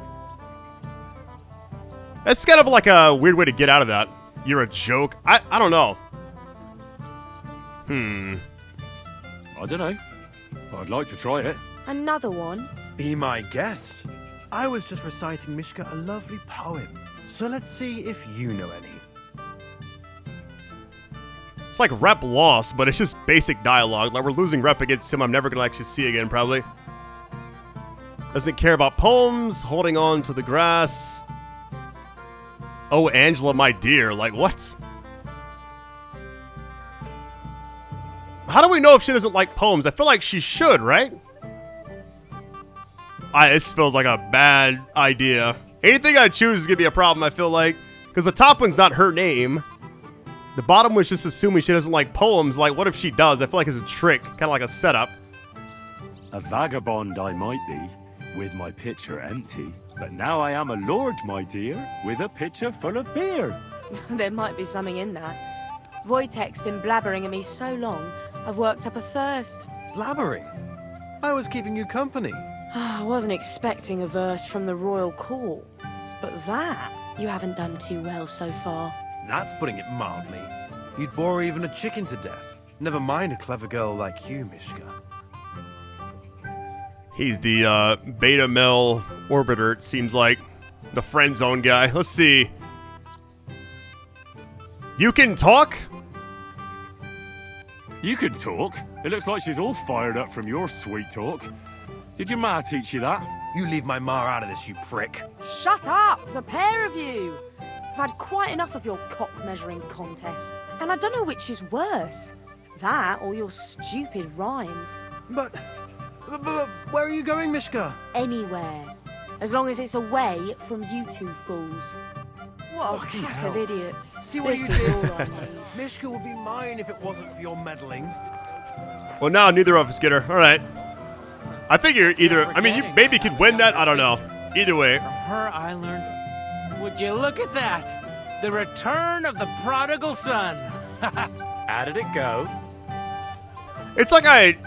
That's kind of like a weird way to get out of that. You're a joke. I don't know. I don't know. I'd like to try it. Another one? Be my guest. I was just reciting Mishka a lovely poem. So let's see if you know any. It's like rep loss, but it's just basic dialogue. Like we're losing rep against him I'm never going to actually see again, probably. Doesn't care about poems. Holding on to the grass. Oh, Angela, my dear. Like, what? How do we know if she doesn't like poems? I feel like she should, right? This feels like a bad idea. Anything I choose is going to be a problem, I feel like. Because the top one's not her name. The bottom one's just assuming she doesn't like poems. Like, what if she does? I feel like it's a trick. Kind of like a setup. A vagabond I might be, with my pitcher empty. But now I am a lord, my dear, with a pitcher full of beer. There might be something in that. Wojtek's been blabbering at me so long, I've worked up a thirst. Blabbering? I was keeping you company. I wasn't expecting a verse from the royal court. But that, you haven't done too well so far. That's putting it mildly. You'd bore even a chicken to death. Never mind a clever girl like you, Mishka. He's the beta male orbiter, it seems like. The friend zone guy. Let's see. You can talk? You can talk. It looks like she's all fired up from your sweet talk. Did your ma teach you that? You leave my ma out of this, you prick. Shut up, the pair of you! I've had quite enough of your cock-measuring contest. And I don't know which is worse. That or your stupid rhymes. But where are you going, Mishka? Anywhere. As long as it's away from you two fools. What a Fucking pack hell. of idiots. See what you This is did? all I need. Mishka would be mine if it wasn't for your meddling. Well, now neither of us get her. All right. I think you're either... I mean, you maybe could win that. I don't know. Either way. From her, I learned. Would you look at that? The return of the prodigal son. How did it go? It's like I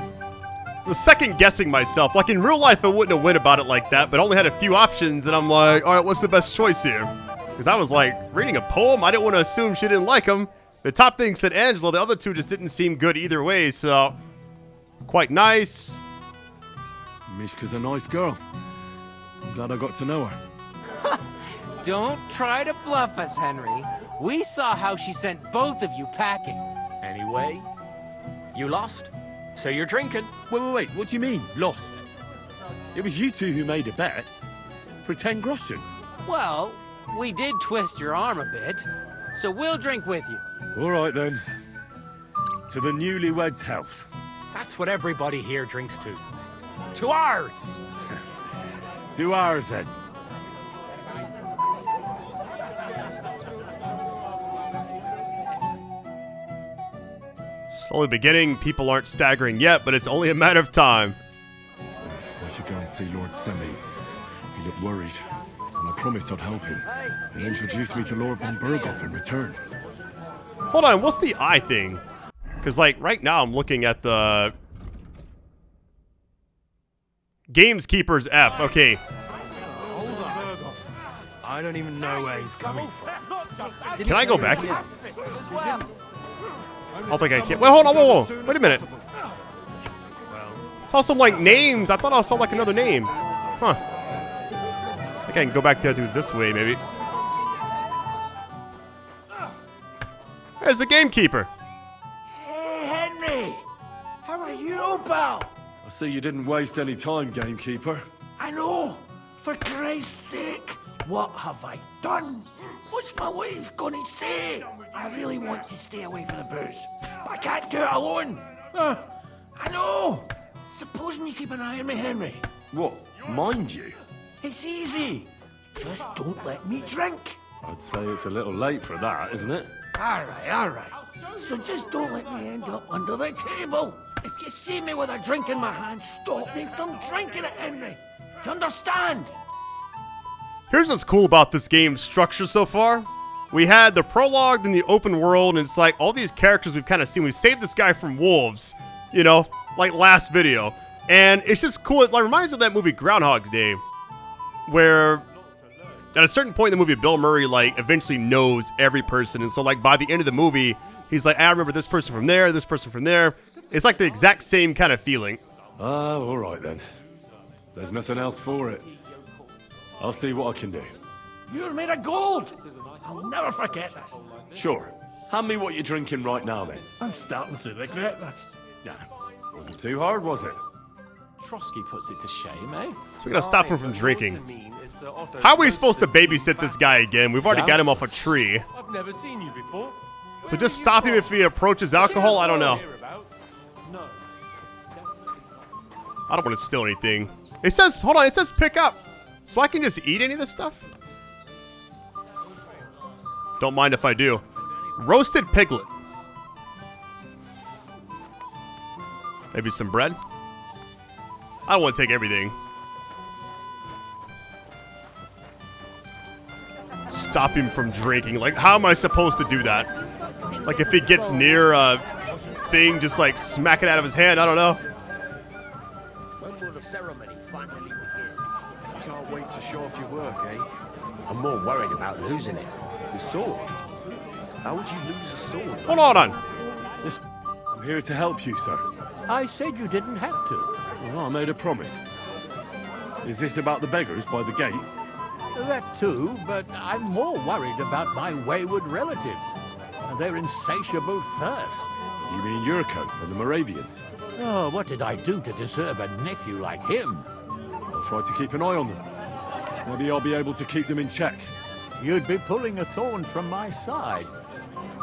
was second guessing myself. Like in real life, I wouldn't have went about it like that, but only had a few options, and I'm like, all right, what's the best choice here? Because I was like, reading a poem, I didn't want to assume she didn't like him. The top thing said Angela, the other two just didn't seem good either way, so quite nice. Mishka's a nice girl. I'm glad I got to know her. Don't try to bluff us, Henry. We saw how she sent both of you packing. Anyway, you lost, so you're drinking. Wait, what do you mean, lost? It was you two who made a bet. For 10 groschen. Well, we did twist your arm a bit, so we'll drink with you. All right, then. To the newlyweds' health. That's what everybody here drinks to. To ours! To ours, then. Slowly beginning, people aren't staggering yet, but it's only a matter of time. I should go and see Lord Semi. He looked worried, and I promised I'd help him. He introduced me to Lord von Berghoff in return. Hold on, what's the eye thing? Because, like, right now I'm looking at the... Gameskeeper's F, okay. I don't even know where he's coming from. Can I go back? I don't think I can. Wait, hold on, whoa. Wait a minute. I saw some, like, names. I thought I saw, like, another name. Huh. I think I can go back there through this way, maybe. There's the gamekeeper. Hey, Henry! How are you, pal? I see you didn't waste any time, gamekeeper. I know! For Christ's sake! What have I done? What's my wife gonna say? I really want to stay away from the booze. But I can't do it alone. I know! Supposing you keep an eye on me, Henry. What? Mind you? It's easy. Just don't let me drink. I'd say it's a little late for that, isn't it? All right. So just don't let me end up under the table. If you see me with a drink in my hand, stop me from drinking it, Henry. Do you understand? Here's what's cool about this game's structure so far. We had the prologue in the open world, and it's like all these characters we've kind of seen. We saved this guy from wolves, you know, like last video. And it's just cool. It like, reminds me of that movie Groundhog's Day, where at a certain point in the movie, Bill Murray like eventually knows every person. And so like by the end of the movie, he's like, I remember this person from there, this person from there. It's like the exact same kind of feeling. Oh, all right then. There's nothing else for it. I'll see what I can do. You're made of gold. I'll never forget this. Sure. Hand me what you're drinking right now, then. I'm starting to regret this. Yeah. Wasn't too hard, was it? Trotsky puts it to shame, eh? So we gotta stop him from drinking. How are we supposed to babysit this guy again? We've already got him off a tree. I've never seen you before. So just stop him if he approaches alcohol? I don't know. I don't want to steal anything. It says, hold on, it says pick up. So I can just eat any of this stuff? Don't mind if I do. Roasted piglet. Maybe some bread? I don't want to take everything. Stop him from drinking. Like, how am I supposed to do that? Like, if he gets near a thing, just like smack it out of his hand? I don't know. When will the ceremony finally begin? Can't wait to show off your work, eh? I'm more worried about losing it. The sword? How would you lose a sword? Hold on. I'm here to help you, sir. I said you didn't have to. Well, I made a promise. Is this about the beggars by the gate? That too, but I'm more worried about my wayward relatives and their insatiable thirst. You mean Yurko and the Moravians? Oh, what did I do to deserve a nephew like him? I'll try to keep an eye on them. Maybe I'll be able to keep them in check. You'd be pulling a thorn from my side.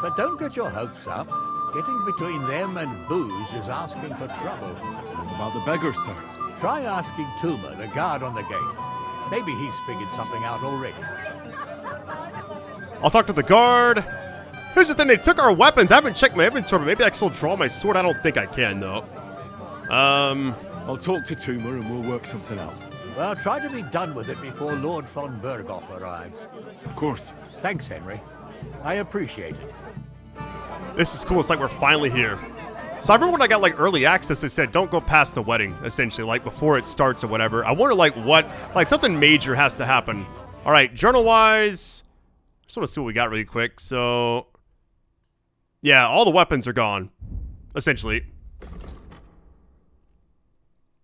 But don't get your hopes up. Getting between them and booze is asking for trouble. What about the beggars, sir? Try asking Tuma, the guard on the gate. Maybe he's figured something out already. I'll talk to the guard. Here's the thing, they took our weapons. I haven't checked my inventory, but maybe I can still draw my sword. I don't think I can, though. I'll talk to Tuma and we'll work something out. Well, try to be done with it before Lord von Berghoff arrives. Of course. Thanks, Henry. I appreciate it. This is cool. It's like we're finally here. So I remember when I got like early access, they said don't go past the wedding, essentially, like before it starts or whatever. I wonder like what, like something major has to happen. All right, journal-wise, just want to see what we got really quick. So, yeah, all the weapons are gone, essentially.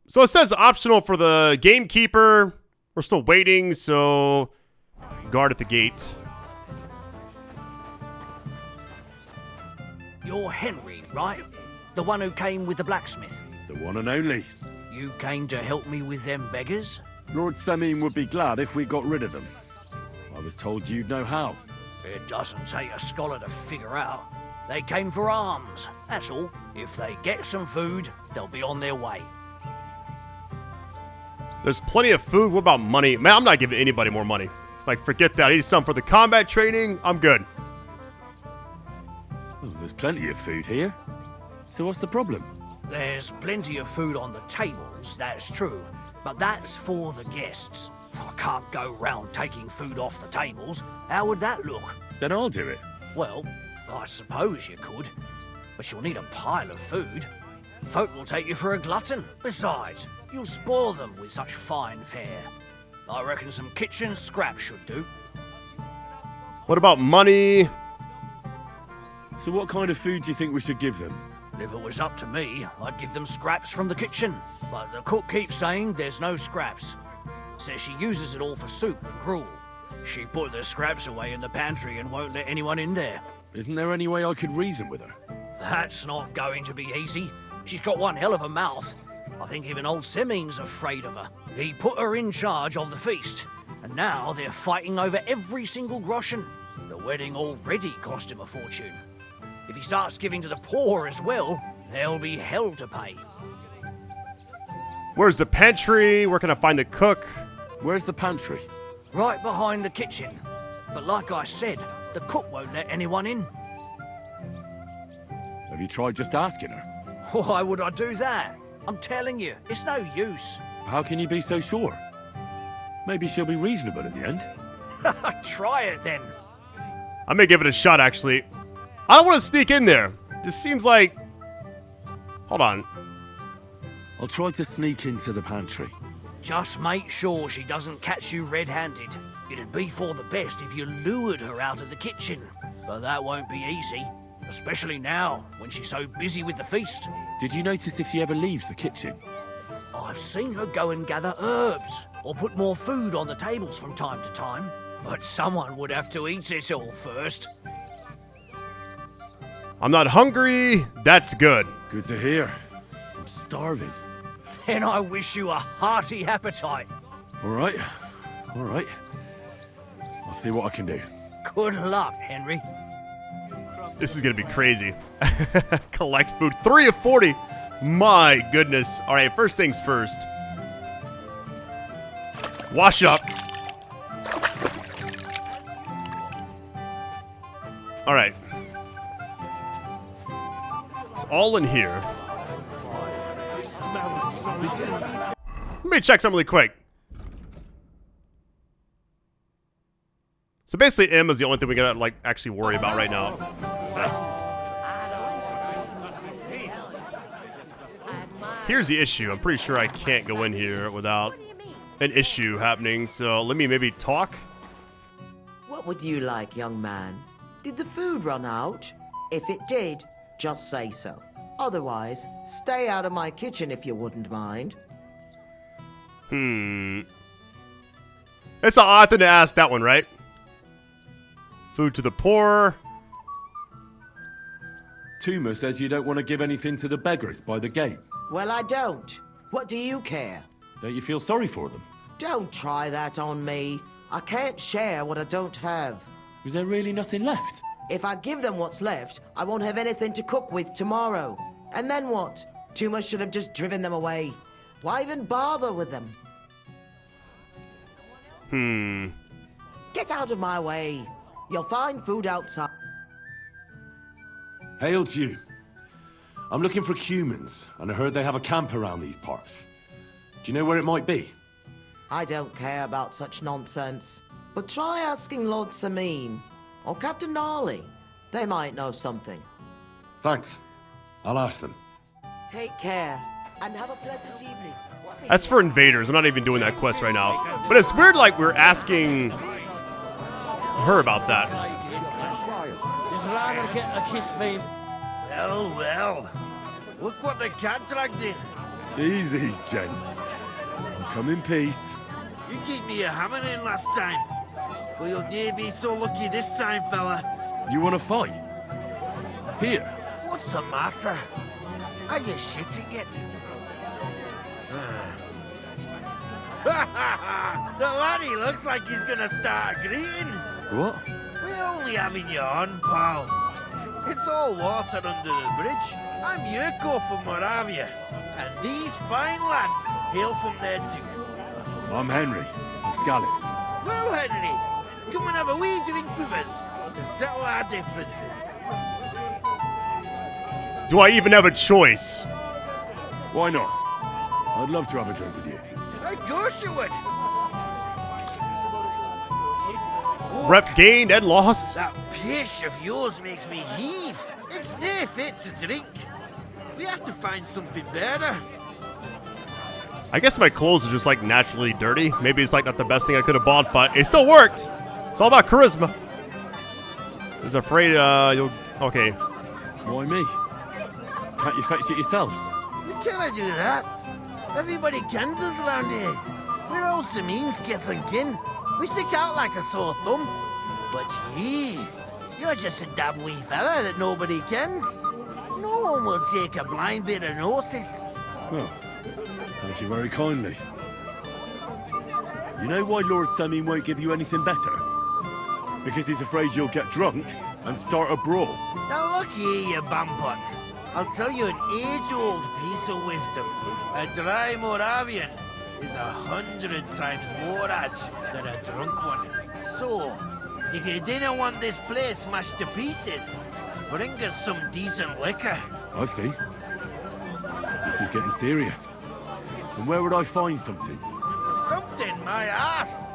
So it says optional for the gamekeeper. We're still waiting, so guard at the gate. You're Henry, right? The one who came with the blacksmith. The one and only. You came to help me with them beggars? Lord Semin would be glad if we got rid of them. I was told you'd know how. It doesn't take a scholar to figure out. They came for alms, that's all. If they get some food, they'll be on their way. There's plenty of food. What about money? Man, I'm not giving anybody more money. Like, forget that. I need some for the combat training. I'm good. Oh, there's plenty of food here. So what's the problem? There's plenty of food on the tables, that's true. But that's for the guests. I can't go round taking food off the tables. How would that look? Then I'll do it. Well, I suppose you could. But you'll need a pile of food. Folk will take you for a glutton. Besides, you'll spoil them with such fine fare. I reckon some kitchen scraps should do. What about money? So what kind of food do you think we should give them? If it was up to me, I'd give them scraps from the kitchen. But the cook keeps saying there's no scraps. Says she uses it all for soup and gruel. She put the scraps away in the pantry and won't let anyone in there. Isn't there any way I could reason with her? That's not going to be easy. She's got one hell of a mouth. I think even old Semming's afraid of her. He put her in charge of the feast, and now they're fighting over every single groschen. The wedding already cost him a fortune. If he starts giving to the poor as well, there'll be hell to pay. Where's the pantry? Where can I find the cook? Where's the pantry? Right behind the kitchen. But like I said, the cook won't let anyone in. Have you tried just asking her? Why would I do that? I'm telling you, it's no use. How can you be so sure? Maybe she'll be reasonable in the end. Try it then. I may give it a shot, actually. I don't want to sneak in there. Just seems like... Hold on. I'll try to sneak into the pantry. Just make sure she doesn't catch you red-handed. It'd be for the best if you lured her out of the kitchen. But that won't be easy. Especially now, when she's so busy with the feast. Did you notice if she ever leaves the kitchen? I've seen her go and gather herbs, or put more food on the tables from time to time. But someone would have to eat it all first. I'm not hungry. That's good. Good to hear. I'm starving. Then I wish you a hearty appetite. All right. All right. I'll see what I can do. Good luck, Henry. This is going to be crazy. Collect food. 3 of 40. My goodness. All right, first things first. Wash up. All right. It's all in here. Let me check something really quick. So basically, M is the only thing we gotta like actually worry about right now. Here's the issue. I'm pretty sure I can't go in here without an issue happening. So let me maybe talk. What would you like, young man? Did the food run out? If it did, just say so. Otherwise, stay out of my kitchen if you wouldn't mind. It's an odd thing to ask that one, right? Food to the poor. Tuma says you don't want to give anything to the beggars by the gate. Well, I don't. What do you care? Don't you feel sorry for them? Don't try that on me. I can't share what I don't have. Is there really nothing left? If I give them what's left, I won't have anything to cook with tomorrow. And then what? Tuma should have just driven them away. Why even bother with them? Get out of my way. You'll find food outside. Hail to you. I'm looking for humans, and I heard they have a camp around these parts. Do you know where it might be? I don't care about such nonsense. But try asking Lord Samin or Captain Gnarly. They might know something. Thanks. I'll ask them. Take care, and have a pleasant evening. That's for invaders. I'm not even doing that quest right now. But it's weird like we're asking her about that. Just rather get a kiss, babe. Well, well. Look what the cat dragged in. Easy, gents. I'll come in peace. You gave me a hammer in last time. Well, you'll near be so lucky this time, fella. You want to fight? Here. What's the matter? Are you shitting it? The laddie looks like he's gonna start greeting. What? We're only having you on, pal. It's all water under the bridge. I'm Yurko from Moravia, and these fine lads hail from there too. I'm Henry, of Skalitz. Well, Henry, come and have a wee drink with us to settle our differences. Do I even have a choice? Why not? I'd love to have a drink with you. Of course you would. Rep gained and lost. That pish of yours makes me heave. It's near fit to drink. We have to find something better. I guess my clothes are just like naturally dirty. Maybe it's like not the best thing I could have bought, but it still worked. It's all about charisma. Is afraid you'll... Okay. Why me? Can't you fetch it yourselves? Can I do that? Everybody kens us around here. We're all Sameen's kith and kin. We stick out like a sore thumb. But you're just a dab wee fella that nobody kens. No one will take a blind bit of notice. Well, thank you very kindly. You know why Lord Sameen won't give you anything better? Because he's afraid you'll get drunk and start a brawl. Now look here, you bumpot. I'll tell you an age-old piece of wisdom. A dry Moravian is 100 times more edge than a drunk one. So, if you didn't want this place smashed to pieces, bring us some decent liquor. I see. This is getting serious. And where would I find something? Something, my ass.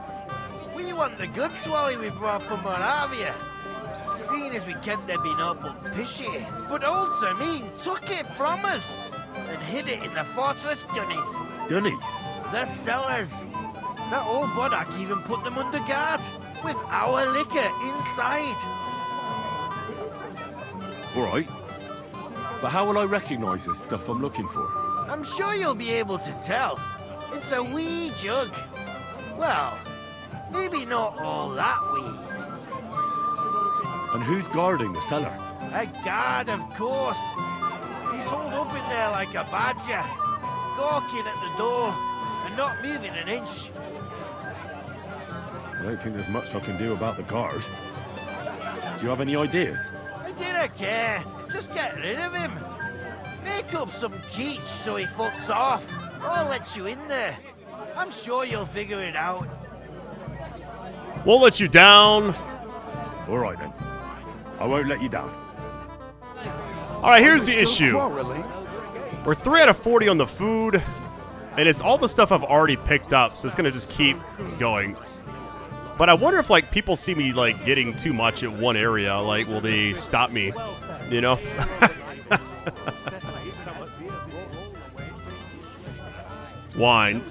We want the good swally we brought from Moravia. Seeing as we can't have been up but pishy. But old Sameen took it from us and hid it in the fortress dunnies. Dunnies? The cellars. That old Boddock even put them under guard with our liquor inside. All right. But how will I recognize this stuff I'm looking for? I'm sure you'll be able to tell. It's a wee jug. Well, maybe not all that wee. And who's guarding the cellar? A guard, of course. He's holed up in there like a badger, gawking at the door and not moving an inch. I don't think there's much I can do about the guard. Do you have any ideas? I didn't care. Just get rid of him. Make up some keech so he fucks off. I'll let you in there. I'm sure you'll figure it out. Won't let you down. All right, then. I won't let you down. All right, here's the issue. We're 3 out of 40 on the food, and it's all the stuff I've already picked up, so it's going to just keep going. But I wonder if, like, people see me, like, getting too much at one area. Like, will they stop me? You know? Wine.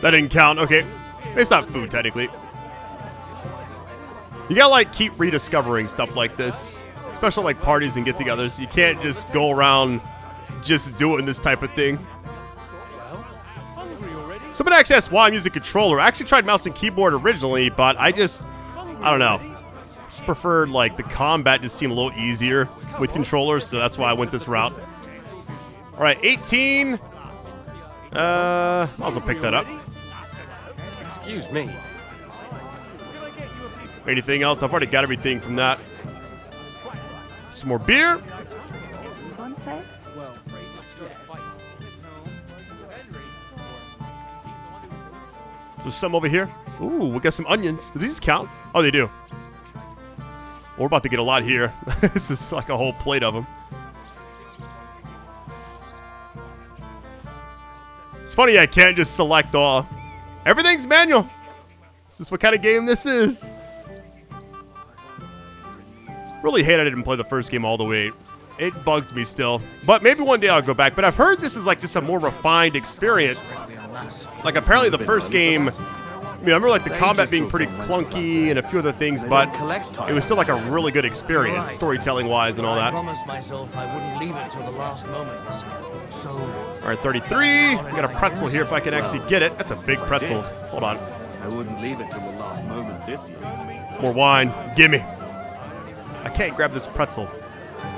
That didn't count. Okay. It's not food, technically. You gotta, like, keep rediscovering stuff like this. Especially, like, parties and get-togethers. You can't just go around just doing this type of thing. Somebody actually asked why I'm using controller. I actually tried mouse and keyboard originally, but I don't know. Just preferred, like, the combat just seemed a little easier with controllers, so that's why I went this route. All right, 18. I'll also pick that up. Excuse me. Anything else? I've already got everything from that. Some more beer. One sec. There's some over here. Ooh, we got some onions. Do these count? Oh, they do. We're about to get a lot here. This is like a whole plate of them. It's funny I can't just select all. Everything's manual. Is this what kind of game this is? Really hate I didn't play the first game all the way. It bugs me still. But maybe one day I'll go back. But I've heard this is like just a more refined experience. Like apparently the first game, I remember like the combat being pretty clunky and a few other things, but it was still like a really good experience, storytelling wise and all that. I promised myself I wouldn't leave it till the last moment this year. So all right, 33. We got a pretzel here if I can actually get it. That's a big pretzel. Hold on. I wouldn't leave it till the last moment this year. More wine. Gimme. I can't grab this pretzel.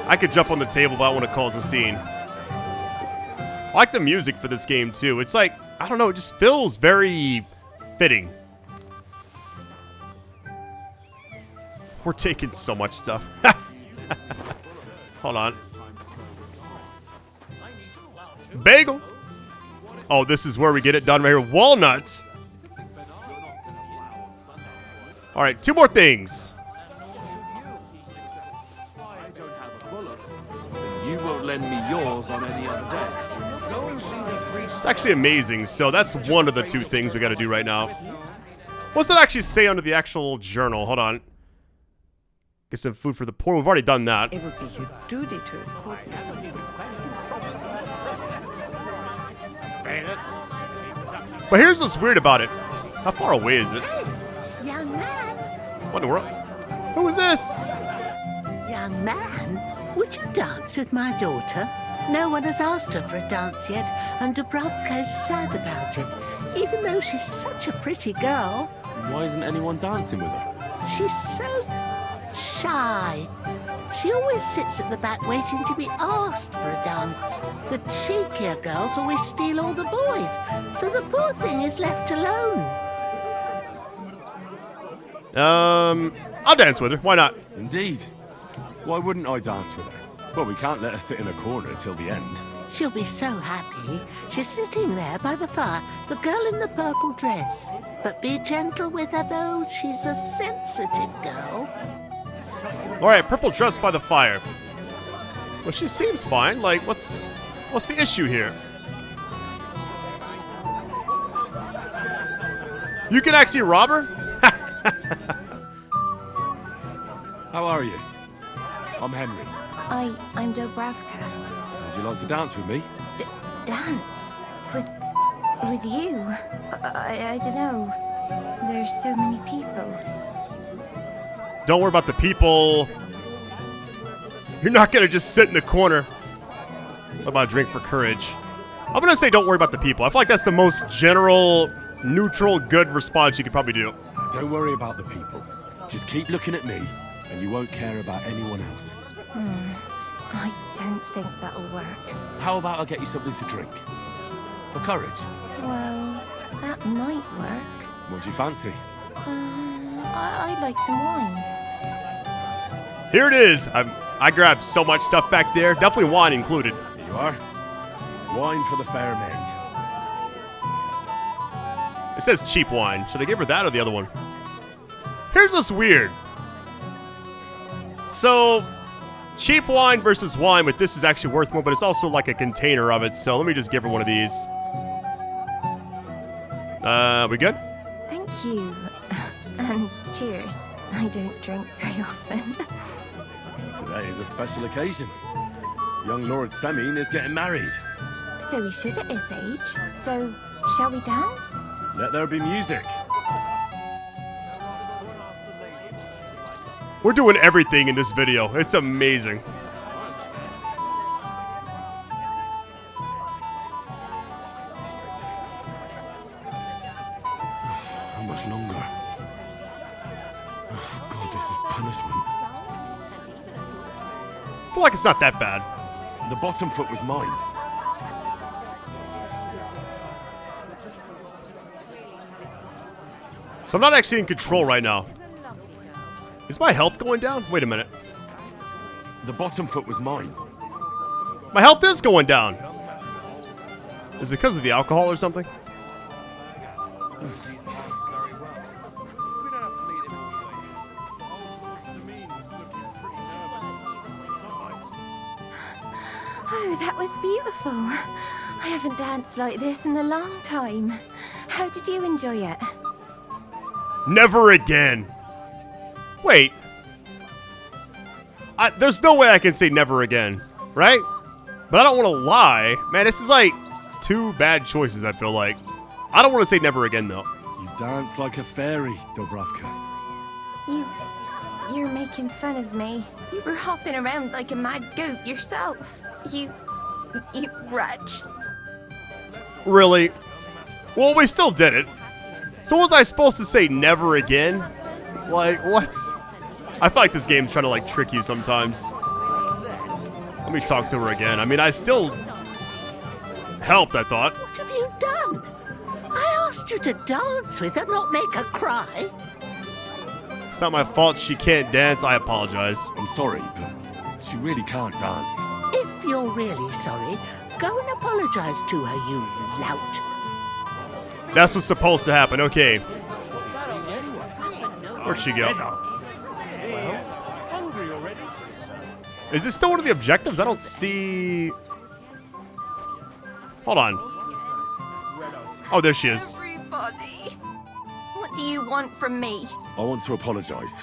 I could jump on the table, but I want to cause a scene. I like the music for this game, too. It's like, I don't know, it just feels very fitting. We're taking so much stuff. Hold on. Bagel. Oh, this is where we get it done right here. Walnuts. All right, 2 more things. You won't lend me yours on any other day. It's actually amazing. So that's one of the 2 things we got to do right now. What's it actually say under the actual journal? Hold on. Get some food for the poor. We've already done that. It would be your duty to escort me something. But here's what's weird about it. How far away is it? Young man, What in the world? Who is this? young man, would you dance with my daughter? No one has asked her for a dance yet, and Dubravka's sad about it, even though she's such a pretty girl. Why isn't anyone dancing with her? She's so shy. She always sits at the back waiting to be asked for a dance. The cheekier girls always steal all the boys, so the poor thing is left alone. I'll dance with her. Why not? Indeed. Why wouldn't I dance with her? Well, we can't let her sit in a corner till the end. She'll be so happy. She's sitting there by the fire, the girl in the purple dress. But be gentle with her, though. She's a sensitive girl. All right, purple dress by the fire. Well, she seems fine. Like, what's the issue here? You can actually rob her? How are you? I'm Henry. I'm Dubravka. Would you like to dance with me? Dance? With you? I don't know. There's so many people. Don't worry about the people. You're not gonna just sit in the corner. What about a drink for courage? I'm gonna say don't worry about the people. I feel like that's the most general, neutral, good response you could probably do. Don't worry about the people. Just keep looking at me, and you won't care about anyone else. I don't think that'll work. How about I get you something to drink? For courage? Well, that might work. What do you fancy? I'd like some wine. Here it is. I grabbed so much stuff back there. Definitely wine included. Here you are. Wine for the fair maid. It says cheap wine. Should I give her that or the other one? Here's what's weird. So, cheap wine versus wine, but this is actually worth more, but it's also like a container of it. So let me just give her one of these. We good? Thank you. And cheers. I don't drink very often. Today is a special occasion. Young Lord Semine is getting married. So we should at his age. So, shall we dance? Let there be music. We're doing everything in this video. It's amazing. How much longer? Oh, God, this is punishment. I feel like it's not that bad. The bottom foot was mine. So I'm not actually in control right now. Is my health going down? Wait a minute. The bottom foot was mine. My health is going down. Is it because of the alcohol or something? Oh, that was beautiful. I haven't danced like this in a long time. How did you enjoy it? Never again. Wait. There's no way I can say never again, right? But I don't want to lie. Man, this is like two bad choices, I feel like. I don't want to say never again, though. You dance like a fairy, Dubravka. You're making fun of me. You were hopping around like a mad goat yourself. You wretch. Really? Well, we still did it. So was I supposed to say never again? Like, what? I feel like this game's trying to, like, trick you sometimes. Let me talk to her again. I mean, I still helped, I thought. What have you done? I asked you to dance with her, not make her cry. It's not my fault she can't dance. I apologize. I'm sorry, but she really can't dance. If you're really sorry, go and apologize to her, you lout. That's what's supposed to happen. Okay. Where'd she go? Is this still one of the objectives? I don't see... Hold on. Oh, there she is. Everybody. What do you want from me? I want to apologize.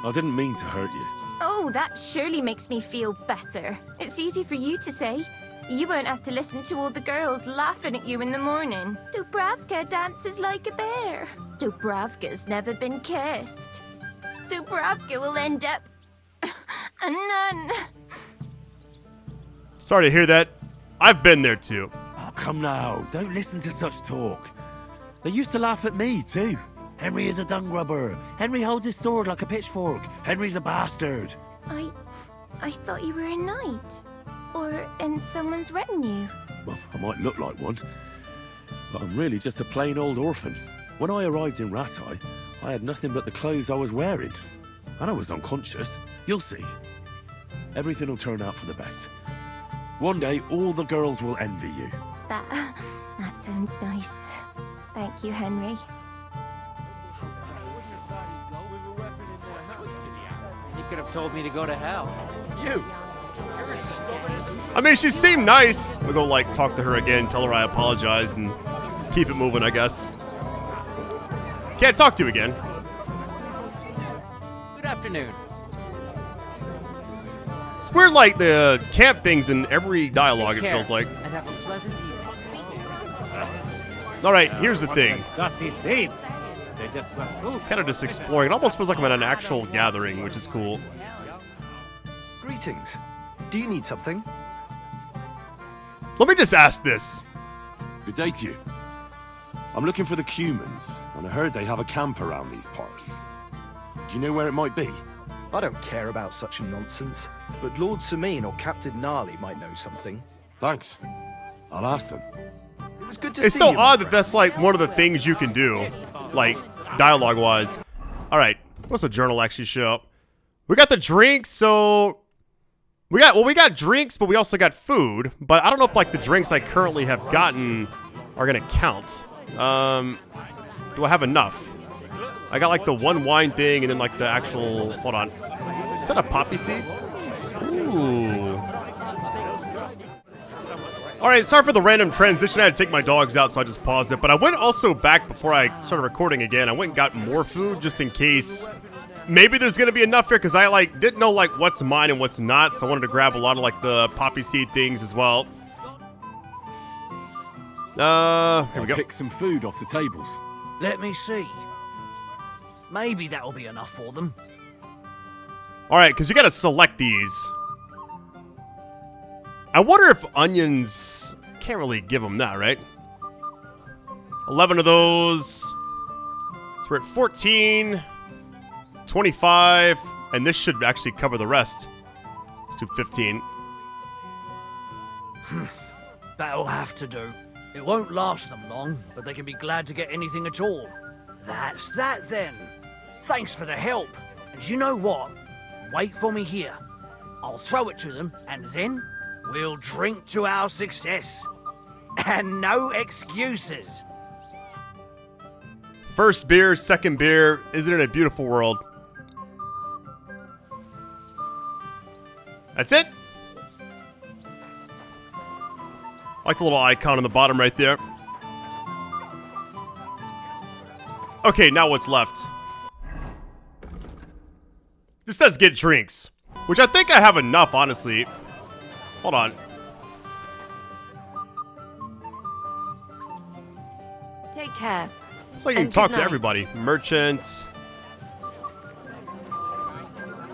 I didn't mean to hurt you. Oh, that surely makes me feel better. It's easy for you to say. You won't have to listen to all the girls laughing at you in the morning. Dubravka dances like a bear. Dubravka's never been kissed. Dubravka will end up a nun. Sorry to hear that. I've been there too. Oh, come now. Don't listen to such talk. They used to laugh at me, too. Henry is a dung grubber. Henry holds his sword like a pitchfork. Henry's a bastard. I thought you were a knight. Or in someone's retinue. Well, I might look like one. But I'm really just a plain old orphan. When I arrived in Rattay, I had nothing but the clothes I was wearing. And I was unconscious. You'll see. Everything will turn out for the best. One day, all the girls will envy you. That sounds nice. Thank you, Henry. You could have told me to go to hell. You! I mean, she seemed nice. We'll go, like, talk to her again, tell her I apologize, and keep it moving, I guess. Can't talk to you again. Good afternoon. It's weird, like, the camp things in every dialogue, it feels like. And have a pleasant evening. Alright, here's the thing. Kind of just exploring. It almost feels like I'm at an actual gathering, which is cool. Greetings. Do you need something? Let me just ask this. Good day to you. I'm looking for the Cumans, and I heard they have a camp around these parts. Do you know where it might be? I don't care about such nonsense, but Lord Sumin or Captain Gnarly might know something. Thanks. I'll ask them. It was good to It's see so you, odd that that's like one of the things you can do, like dialogue-wise. All right, what's the journal actually show up? We got the drinks, so we got drinks, but we also got food. But I don't know if like the drinks I currently have gotten are gonna count. Do I have enough? I got like the one wine thing and then like the actual. Hold on, is that a poppy seed? Ooh. Alright, sorry for the random transition. I had to take my dogs out, so I just paused it. But I went also back before I started recording again. I went and got more food just in case. Maybe there's going to be enough here because I like didn't know like what's mine and what's not. So I wanted to grab a lot of like the poppy seed things as well. Here we go. Pick some food off the tables. Let me see. Maybe that'll be enough for them. Alright, because you got to select these. I wonder if onions... Can't really give them that, right? 11 of those. So we're at 14, 25, and this should actually cover the rest. Let's do 15. That'll have to do. It won't last them long, but they can be glad to get anything at all. That's that then. Thanks for the help. And you know what? Wait for me here. I'll throw it to them, and then we'll drink to our success. And no excuses. First beer, second beer. Isn't it a beautiful world? That's it? I like the little icon on the bottom right there. Okay, now what's left? This says get drinks, which I think I have enough, honestly. Hold on. Take care. So you can And talk good to night. everybody. Merchants.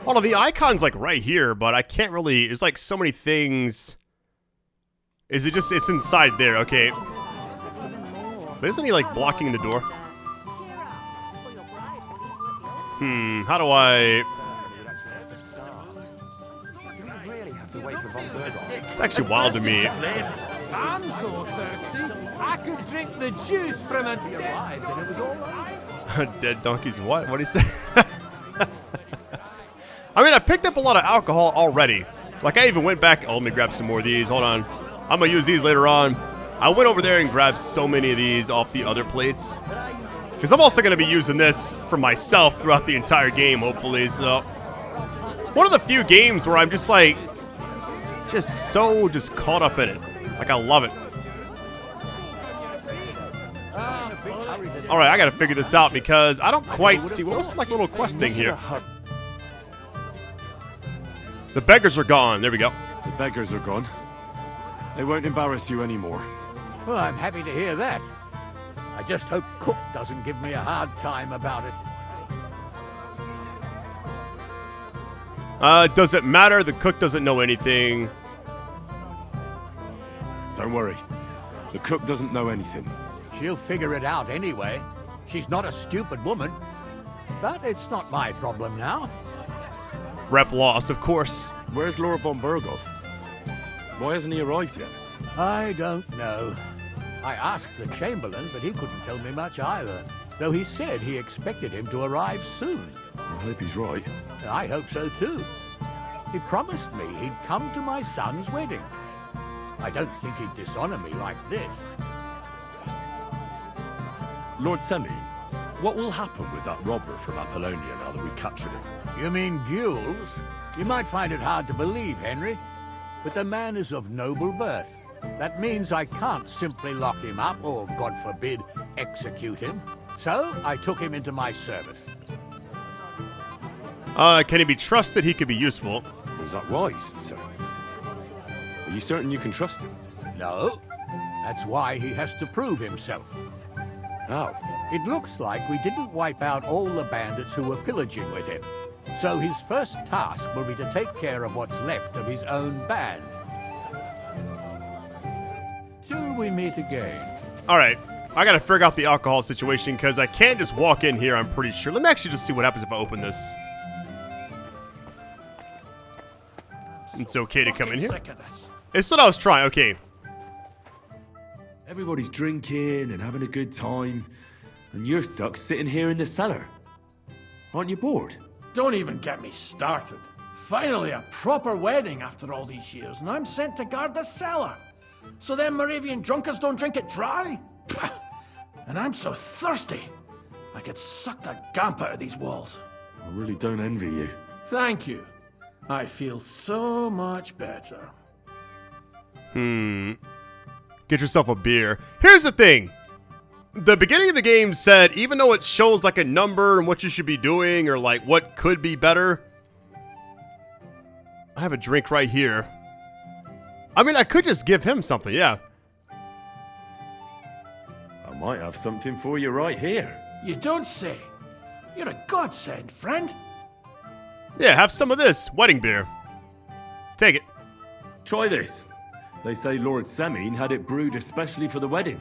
Hold on, the icon's like right here, but I can't really. There's like so many things. Is it just? It's inside there. Okay. But isn't he like blocking the door? How do I? It's actually wild to me. I'm so thirsty, I could drink the juice from a dead... and it was all right. Dead donkeys. What? What did he say? I mean, I picked up a lot of alcohol already. Like, I even went back. Oh, let me grab some more of these. Hold on. I'm going to use these later on. I went over there and grabbed so many of these off the other plates. Because I'm also going to be using this for myself throughout the entire game, hopefully. So, one of the few games where I'm just like, just caught up in it. Like, I love it. Alright, I gotta figure this out because I don't quite see. What was like little quest thing here? The beggars are gone. There we go. The beggars are gone. They won't embarrass you anymore. Well, I'm happy to hear that. I just hope Cook doesn't give me a hard time about it. Does it matter? The cook doesn't know anything. Don't worry. The cook doesn't know anything. She'll figure it out anyway. She's not a stupid woman. But it's not my problem now. Rep loss, of course. Where's Lord von Berghoff? Why hasn't he arrived yet? I don't know. I asked the Chamberlain, but he couldn't tell me much either. Though he said he expected him to arrive soon. I hope he's right. I hope so too. He promised me he'd come to my son's wedding. I don't think he'd dishonor me like this. Lord Semi, what will happen with that robber from Apollonia now that we've captured him? You mean Gules? You might find it hard to believe, Henry, but the man is of noble birth. That means I can't simply lock him up or, God forbid, execute him. So I took him into my service. Can he be trusted? He could be useful. Is that wise, sir? Are you certain you can trust him? No. That's why he has to prove himself. How? It looks like we didn't wipe out all the bandits who were pillaging with him. So his first task will be to take care of what's left of his own band. Till we meet again. Alright, I gotta figure out the alcohol situation because I can't just walk in here, I'm pretty sure. Let me actually just see what happens if I open this. It's okay to come in here. It's what I was trying, okay. Everybody's drinking and having a good time, and you're stuck sitting here in the cellar. Aren't you bored? Don't even get me started. Finally, a proper wedding after all these years, and I'm sent to guard the cellar. So them Moravian drunkards don't drink it dry? Pah! And I'm so thirsty, I could suck the damp out of these walls. I really don't envy you. Thank you. I feel so much better. Get yourself a beer. Here's the thing. The beginning of the game said, even though it shows like a number and what you should be doing or like what could be better. I have a drink right here. I mean, I could just give him something, yeah. I might have something for you right here. You don't say. You're a godsend, friend. Yeah, have some of this. Wedding beer. Take it. Try this. They say Lord Semin had it brewed especially for the wedding.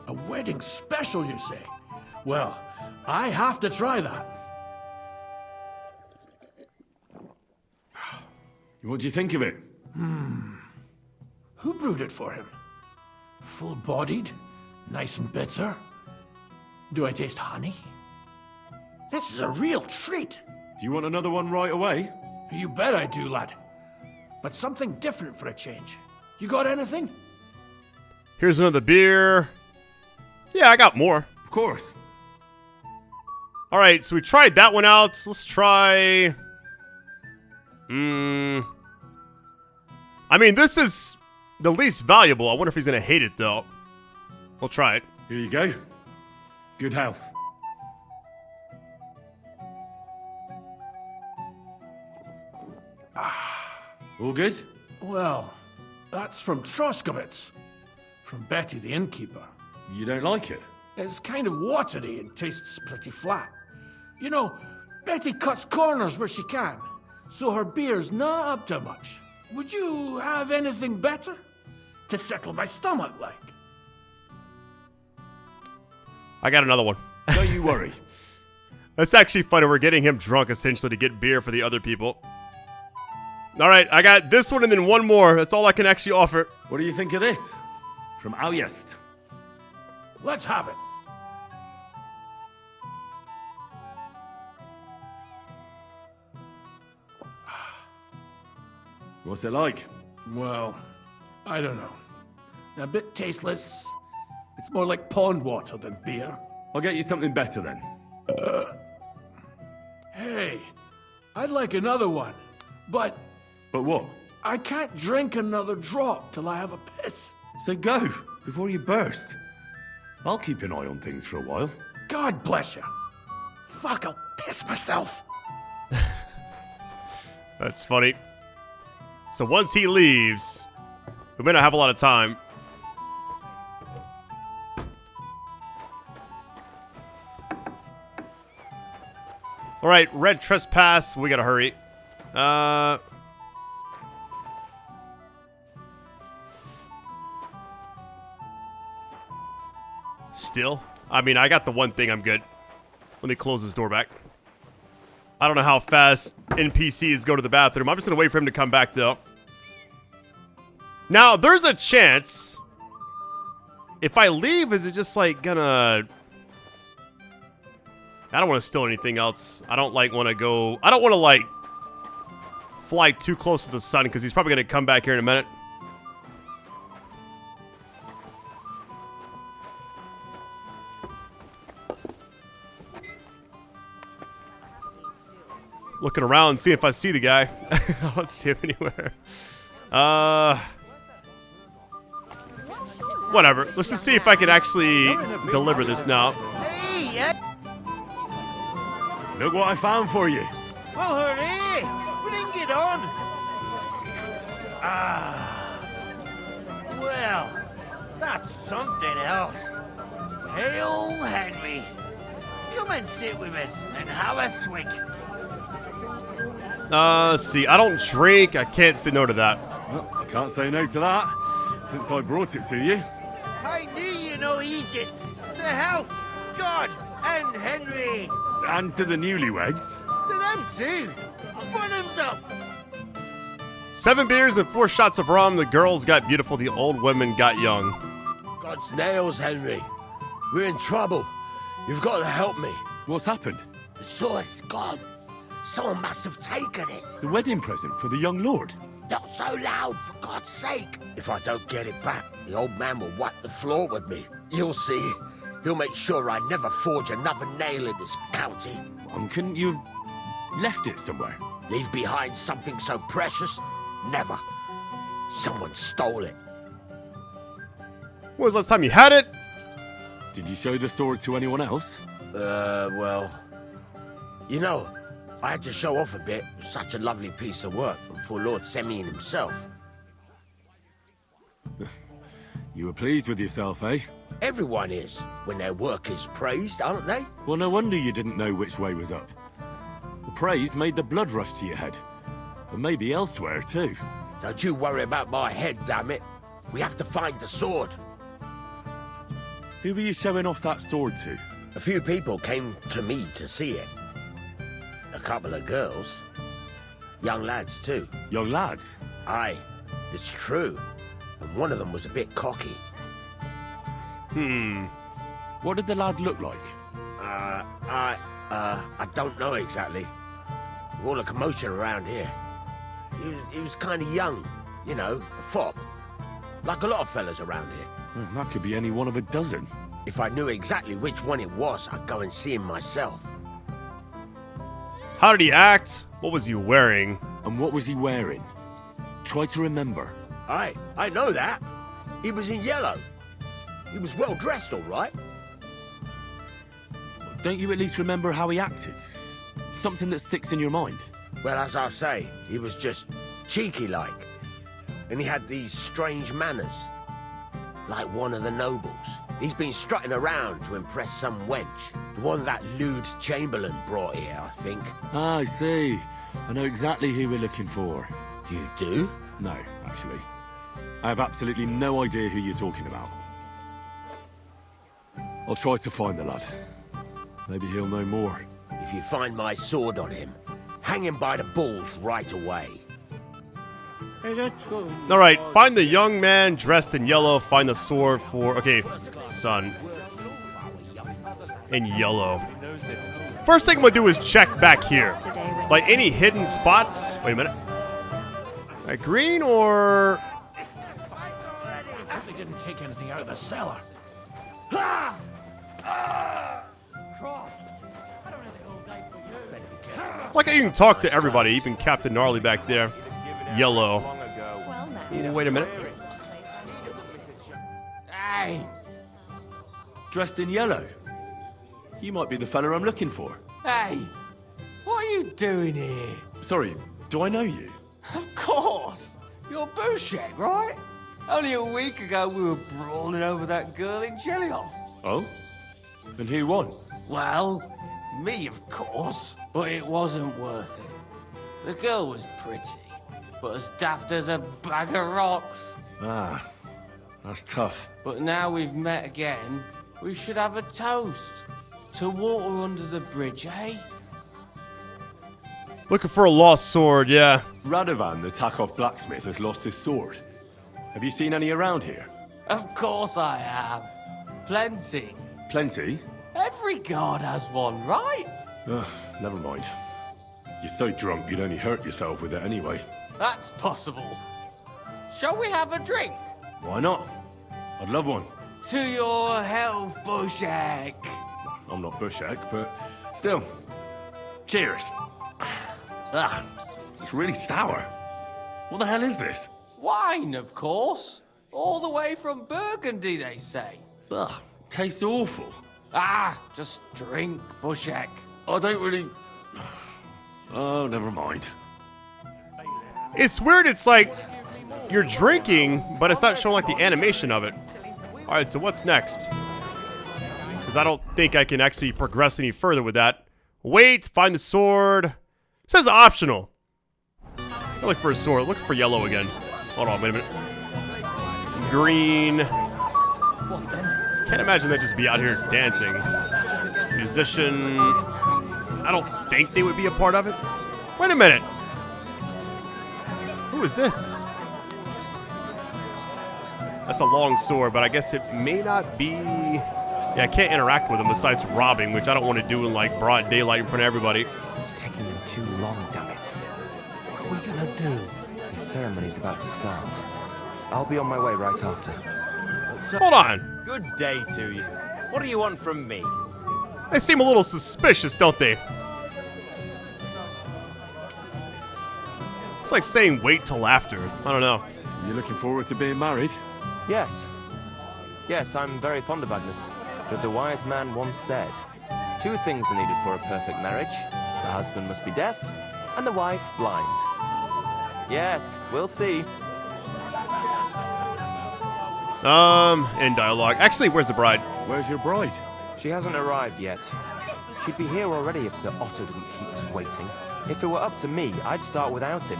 A wedding special, you say? Well, I have to try that. What do you think of it? Who brewed it for him? Full-bodied? Nice and bitter? Do I taste honey? This is a real treat. Do you want another one right away? You bet I do, lad. But something different for a change. You got anything? Here's another beer. Yeah, I got more. Of course. All right, so we tried that one out. Let's try... I mean, this is the least valuable. I wonder if he's going to hate it, though. We'll try it. Here you go. Good health. All good? Well, that's from Troskowitz. From Betty the innkeeper. You don't like it? It's kind of watery and tastes pretty flat. You know, Betty cuts corners where she can, so her beer's not up to much. Would you have anything better? To settle my stomach, like? I got another one. Don't you worry. That's actually funny. We're getting him drunk, essentially, to get beer for the other people. All right, I got this one and then one more. That's all I can actually offer. What do you think of this? From Aljest. Let's have it. What's it like? Well, I don't know. A bit tasteless. It's more like pond water than beer. I'll get you something better then. Hey, I'd like another one. But what? I can't drink another drop till I have a piss. So go, before you burst. I'll keep an eye on things for a while. God bless you. Fuck, I'll piss myself. That's funny. So once he leaves, We may not have a lot of time. All right, red trespass. We gotta hurry. Still? I mean, I got the one thing. I'm good. Let me close this door back. I don't know how fast NPCs go to the bathroom. I'm just gonna wait for him to come back, though. Now, there's a chance. If I leave, is it just, like, gonna... I don't want to steal anything else. I don't, like, want to go... I don't want to, like, fly too close to the sun, because he's probably gonna come back here in a minute. Looking around, see if I see the guy. I don't see him anywhere. Whatever. Let's just see if I can actually deliver this now. Look what I found for you. Well, hooray! Bring it on! Well, that's something else. Hail Henry. Come and sit with us and have a swig. See, I don't drink. I can't say no to that. Well, I can't say no to that, since I brought it to you. I knew you know Egypt. To health, God, and Henry. And to the newlyweds. To them too. Bottoms up. 7 beers and 4 shots of rum. The girls got beautiful. The old women got young. God's nails, Henry. We're in trouble. You've got to help me. What's happened? The sword's gone. Someone must have taken it. The wedding present for the young lord? Not so loud, for God's sake. If I don't get it back, the old man will wipe the floor with me. You'll see. He'll make sure I never forge another nail in this county. Couldn't you have left it somewhere? Leave behind something so precious? Never. Someone stole it. When was the last time you had it? Did you show the sword to anyone else? Well... You know, I had to show off a bit. It was such a lovely piece of work before Lord Semyon himself. You were pleased with yourself, eh? Everyone is, when their work is praised, aren't they? Well, no wonder you didn't know which way was up. The praise made the blood rush to your head. But maybe elsewhere, too. Don't you worry about my head, damn it. We have to find the sword. Who were you showing off that sword to? A few people came to me to see it. A couple of girls. Young lads, too. Young lads? Aye, it's true. And one of them was a bit cocky. What did the lad look like? I don't know exactly. All the commotion around here. He was kind of young, you know, a fop. Like a lot of fellas around here. That could be any one of a dozen. If I knew exactly which one it was, I'd go and see him myself. How did he act? What was he wearing? And what was he wearing? Try to remember. Aye, I know that. He was in yellow. He was well dressed, all right. Don't you at least remember how he acted? Something that sticks in your mind? Well, as I say, he was just cheeky-like. And he had these strange manners. Like one of the nobles. He's been strutting around to impress some wench. The one that lewd Chamberlain brought here, I think. Ah, I see. I know exactly who we're looking for. You do? No, actually. I have absolutely no idea who you're talking about. I'll try to find the lad. Maybe he'll know more. If you find my sword on him, hang him by the balls right away. All right, find the young man dressed in yellow. Find the sword for... Okay, son. In yellow. First thing I'm going to do is check back here. Like, any hidden spots? Wait a minute. Green or... They didn't take anything out of the cellar. Like, I can talk to everybody, even Captain Gnarly back there. Yellow. Wait a minute. Hey! Dressed in yellow? You might be the fella I'm looking for. Hey! What are you doing here? Sorry, do I know you? Of course! You're Boucher, right? Only a week ago we were brawling over that girl in Jelly-Off. Oh? And who won? Well, me, of course. But it wasn't worth it. The girl was pretty, but as daft as a bag of rocks. Ah, that's tough. But now we've met again, we should have a toast. To water under the bridge, eh? Looking for a lost sword, yeah. Radovan, the Takov blacksmith, has lost his sword. Have you seen any around here? Of course I have. Plenty. Plenty? Every god has one, right? Ugh, never mind. You're so drunk you'd only hurt yourself with it anyway. That's possible. Shall we have a drink? Why not? I'd love one. To your health, Bushek. I'm not Bushek, but still. Cheers. Ugh, it's really sour. What the hell is this? Wine, of course. All the way from Burgundy, they say. Ugh, tastes awful. Ah, just drink, Bushek. I don't really... Oh, never mind. It's weird, it's like you're drinking, but it's not showing like the animation of it. Alright, so what's next? Because I don't think I can actually progress any further with that. Wait, find the sword. It says optional. I look for a sword. Look for yellow again. Hold on, wait a minute. Green. Can't imagine they'd just be out here dancing. Musician. I don't think they would be a part of it. Wait a minute. Who is this? That's a long sword, but I guess it may not be... Yeah, I can't interact with them besides robbing, which I don't want to do in, like, broad daylight in front of everybody. It's taking them too long, damn it. What are we gonna do? The ceremony's about to start. I'll be on my way right after. Hold on. Good day to you. What do you want from me? They seem a little suspicious, don't they? It's like saying wait till after. I don't know. You looking forward to being married? Yes. Yes, I'm very fond of Agnes. As a wise man once said, 2 things are needed for a perfect marriage. The husband must be deaf, and the wife blind. Yes, we'll see. End dialogue. Actually, where's the bride? Where's your bride? She hasn't arrived yet. She'd be here already if Sir Otto didn't keep us waiting. If it were up to me, I'd start without him.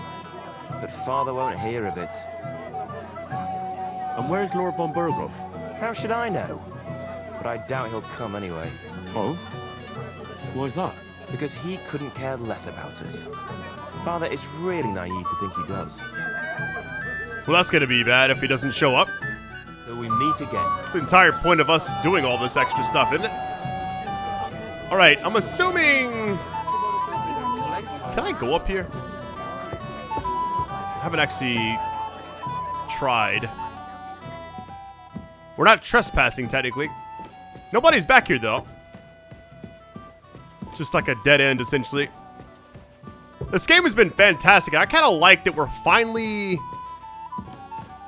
But Father won't hear of it. And where's Lord von Berghoff? How should I know? But I doubt he'll come anyway. Oh? Why's that? Because he couldn't care less about us. Father is really naive to think he does. Well, that's gonna be bad if he doesn't show up. Till we meet again. It's the entire point of us doing all this extra stuff, isn't it? Alright, I'm assuming... Can I go up here? I haven't actually tried. We're not trespassing, technically. Nobody's back here, though. Just like a dead end, essentially. This game has been fantastic. I kind of like that we're finally...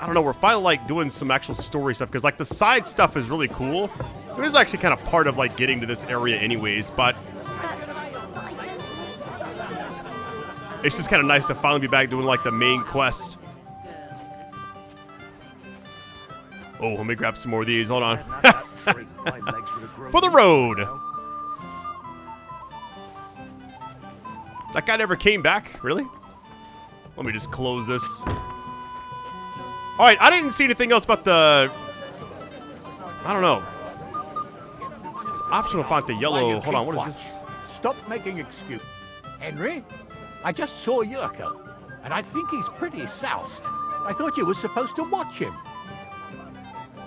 I don't know, we're finally, like, doing some actual story stuff. Because, like, the side stuff is really cool. It is actually kind of part of, like, getting to this area anyways. But... it's just kind of nice to finally be back doing, like, the main quest. Oh, let me grab some more of these. Hold on. For the road. That guy never came back? Really? Let me just close this. Alright, I didn't see anything else about the... I don't know. It's optional font, the yellow. Hold on, what is this? Stop making excuses. Henry, I just saw Yurko, and I think he's pretty soused. I thought you were supposed to watch him.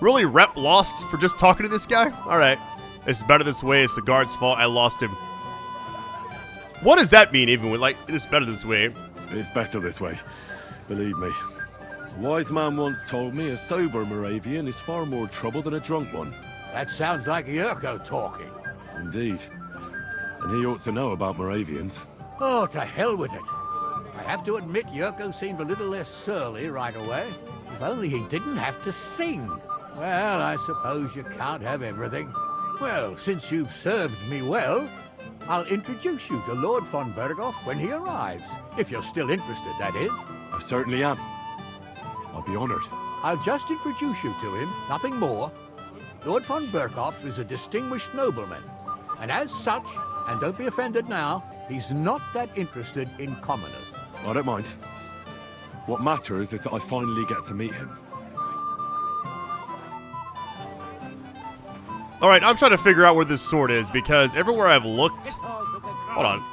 Really, Rep lost for just talking to this guy? Alright. It's better this way. It's the guard's fault. I lost him. What does that mean, even with, like, it's better this way? It's better this way. Believe me. A wise man once told me a sober Moravian is far more trouble than a drunk one. That sounds like Yurko talking. Indeed. And he ought to know about Moravians. Oh, to hell with it. I have to admit Yurko seemed a little less surly right away. If only he didn't have to sing. Well, I suppose you can't have everything. Well, since you've served me well, I'll introduce you to Lord von Berghoff when he arrives. If you're still interested, that is. I certainly am. I'll be honored. I'll just introduce you to him, nothing more. Lord von Berghoff is a distinguished nobleman, and as such, and don't be offended now, he's not that interested in commoners. I don't mind. What matters is that I finally get to meet him. Alright, I'm trying to figure out where this sword is, because everywhere I've looked... Hold on.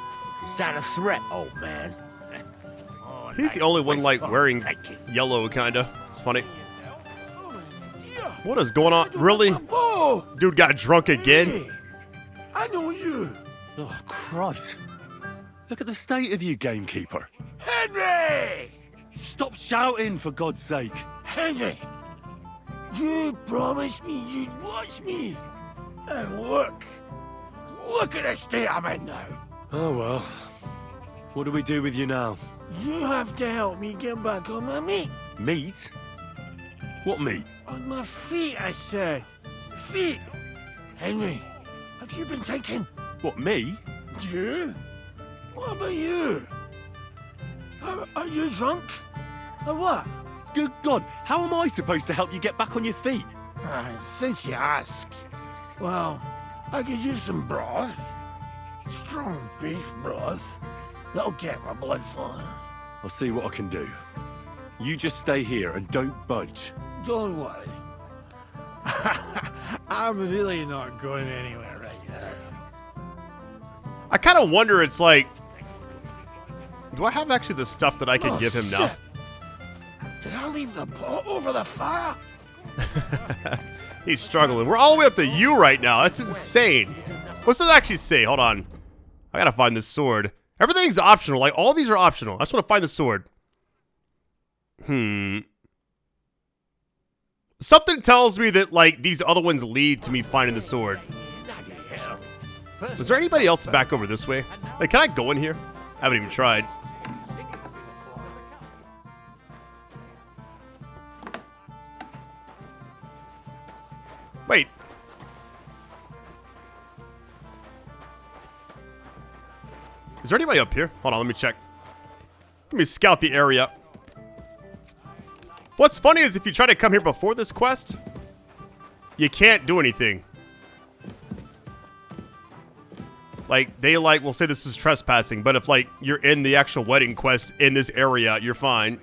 Is that a threat, old man? He's the only one, like, wearing yellow, kinda. It's funny. What is going on? Really? Dude got drunk again? I know you. Oh, Christ. Look at the state of you, gamekeeper. Henry! Stop shouting, for God's sake. Henry! You promised me you'd watch me. And look. Look at the state I'm in now. Oh, well. What do we do with you now? You have to help me get back on my meat. Meat? What meat? On my feet, I said. Feet. Henry, have you been thinking? What, me? You? What about you? Are you drunk? Or what? Good God, how am I supposed to help you get back on your feet? Since you ask. Well, I could use some broth. Strong beef broth. That'll get my blood flowing. I'll see what I can do. You just stay here and don't budge. Don't worry. I'm really not going anywhere right now. I kind of wonder, it's like... Do I have actually the stuff that I can give him now? Shit. Did I leave the pot over the fire? He's struggling. We're all the way up to you right now. That's insane. What's it actually say? Hold on. I gotta find this sword. Everything's optional. Like, all these are optional. I just want to find the sword. Something tells me that, like, these other ones lead to me finding the sword. Was there anybody else back over this way? Like, can I go in here? I haven't even tried. Wait. Is there anybody up here? Hold on, let me check. Let me scout the area. What's funny is if you try to come here before this quest, you can't do anything. Like, they, like, will say this is trespassing, but if, like, you're in the actual wedding quest in this area, you're fine.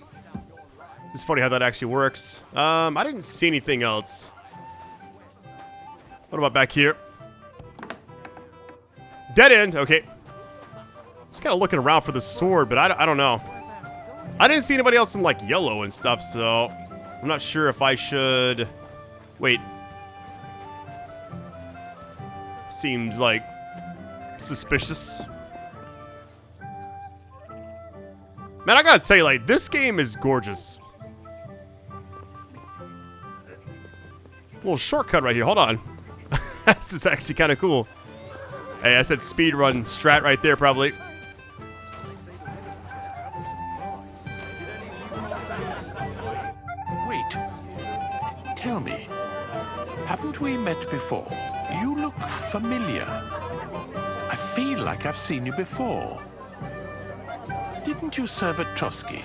It's funny how that actually works. I didn't see anything else. What about back here? Dead end, okay. Just kind of looking around for the sword, but I don't know. I didn't see anybody else in, like, yellow and stuff, so I'm not sure if I should... Wait. Seems, like, suspicious. Man, I gotta tell you, like, this game is gorgeous. Little shortcut right here. Hold on. This is actually kind of cool. Hey, I said speedrun strat right there, probably. Wait. Tell me. Haven't we met before? You look familiar. I feel like I've seen you before. Didn't you serve at Trotsky?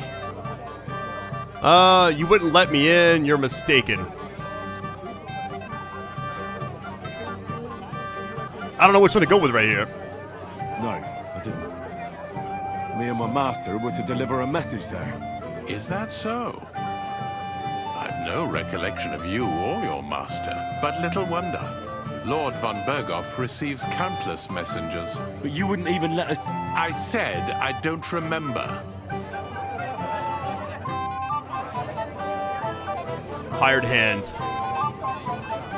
You wouldn't let me in. You're mistaken. I don't know which one to go with right here. No, I didn't. Me and my master were to deliver a message there. Is that so? I've no recollection of you or your master, but little wonder. Lord von Berghoff receives countless messengers. But you wouldn't even let us... I said I don't remember. Hired hand.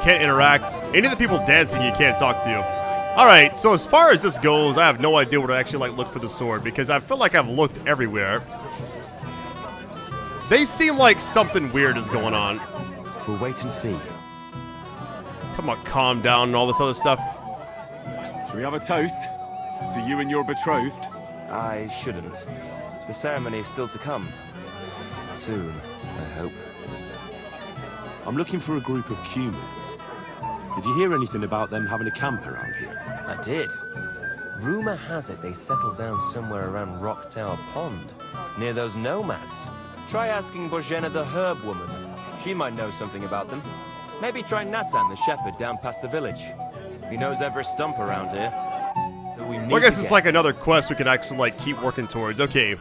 Can't interact. Any of the people dancing you can't talk to. Alright, so as far as this goes, I have no idea where to actually, like, look for the sword, because I feel like I've looked everywhere. They seem like something weird is going on. We'll wait and see. Talking about calm down and all this other stuff. Should we have a toast to you and your betrothed? I shouldn't. The ceremony is still to come. Soon, I hope. I'm looking for a group of humans. Did you hear anything about them having a camp around here? I did. Rumor has it they settled down somewhere around Rock Tower Pond, near those nomads. Try asking Bozhena the herb woman. She might know something about them. Maybe try Nathan, the shepherd, down past the village. He knows every stump around here. Well, I guess it's like another quest we can actually like keep working towards. Okay.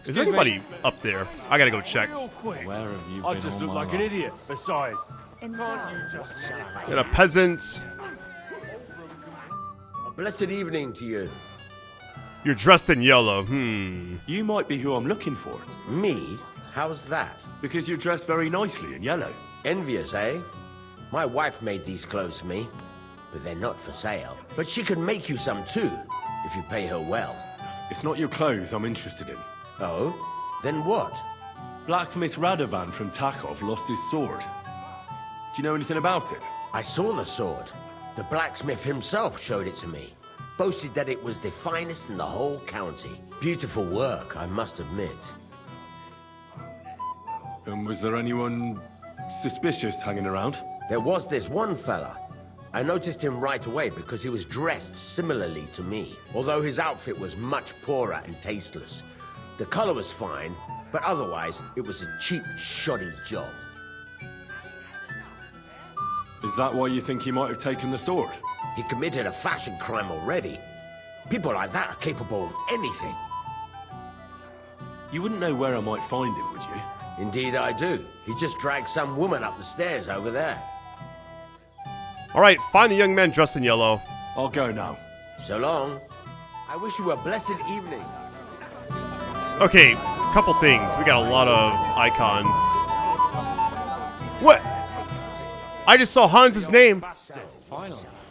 Is there anybody up there? I gotta go check. Where have you been? I just look like an idiot. Besides, can't you just Got a peasant. A blessed evening to you. You're dressed in yellow. You might be who I'm looking for. Me? How's that? Because you're dressed very nicely in yellow. Envious, eh? My wife made these clothes for me, but they're not for sale. But she can make you some too, if you pay her well. It's not your clothes I'm interested in. Oh? Then what? Blacksmith Radovan from Takov lost his sword. Do you know anything about it? I saw the sword. The blacksmith himself showed it to me. Boasted that it was the finest in the whole county. Beautiful work, I must admit. And was there anyone suspicious hanging around? There was this one fella. I noticed him right away because he was dressed similarly to me, although his outfit was much poorer and tasteless. The color was fine, but otherwise it was a cheap, shoddy job. Is that why you think he might have taken the sword? He committed a fashion crime already. People like that are capable of anything. You wouldn't know where I might find him, would you? Indeed I do. He just dragged some woman up the stairs over there. All right, find the young man dressed in yellow. I'll go now. So long. I wish you a blessed evening. Okay, couple things. We got a lot of icons. What? I just saw Hans's name.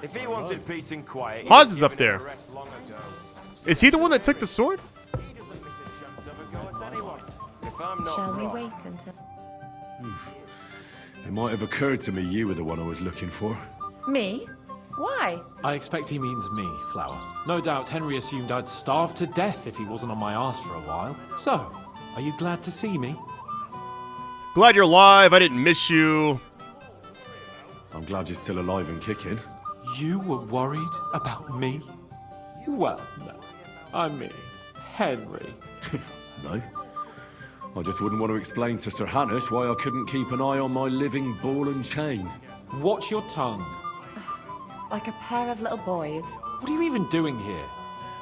If he wanted peace and quiet, Hans is up there. Is he the one that took the sword? Shall we wait until... It might have occurred to me you were the one I was looking for. Me? Why? I expect he means me, Flower. No doubt Henry assumed I'd starve to death if he wasn't on my ass for a while. So, are you glad to see me? Glad you're alive. I didn't miss you. I'm glad you're still alive and kicking. You were worried about me? Well, no. I mean, Henry. No. I just wouldn't want to explain to Sir Hanush why I couldn't keep an eye on my living ball and chain. Watch your tongue. Like a pair of little boys. What are you even doing here?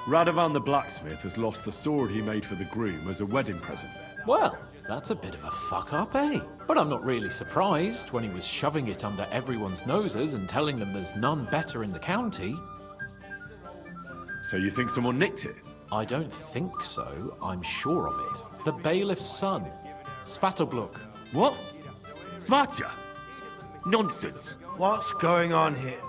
Radovan the blacksmith has lost the sword he made for the groom as a wedding present. Well, that's a bit of a fuck-up, eh? But I'm not really surprised when he was shoving it under everyone's noses and telling them there's none better in the county. So you think someone nicked it? I don't think so. I'm sure of it. The bailiff's son, Svatobluk. What? Svatya? Nonsense. What's going on here?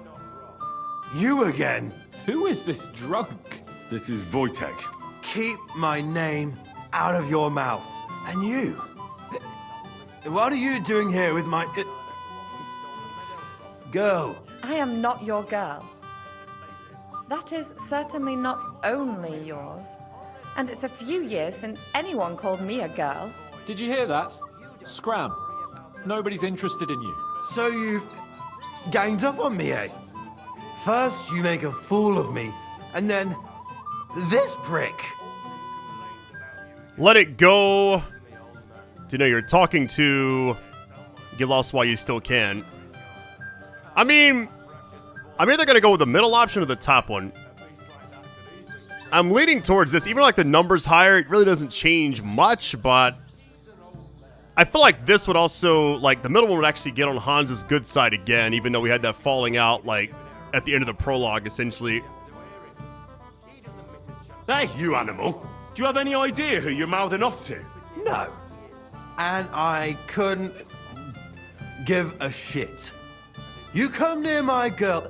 You again? Who is this drunk? This is Wojtek. Keep my name out of your mouth. And you? What are you doing here with my... girl? I am not your girl. That is certainly not only yours. And it's a few years since anyone called me a girl. Did you hear that? Scram. Nobody's interested in you. So you've ganged up on me, eh? First you make a fool of me, and then this prick. Let it go. Do you know you're talking to? Get lost while you still can. I mean, I'm either gonna go with the middle option or the top one. I'm leaning towards this. Even like the numbers higher, it really doesn't change much, but I feel like this would also, like, the middle one would actually get on Hans's good side again, even though we had that falling out, like, at the end of the prologue, essentially. Hey, you animal! Do you have any idea who you're mouthing off to? No. And I couldn't give a shit. You come near my girl,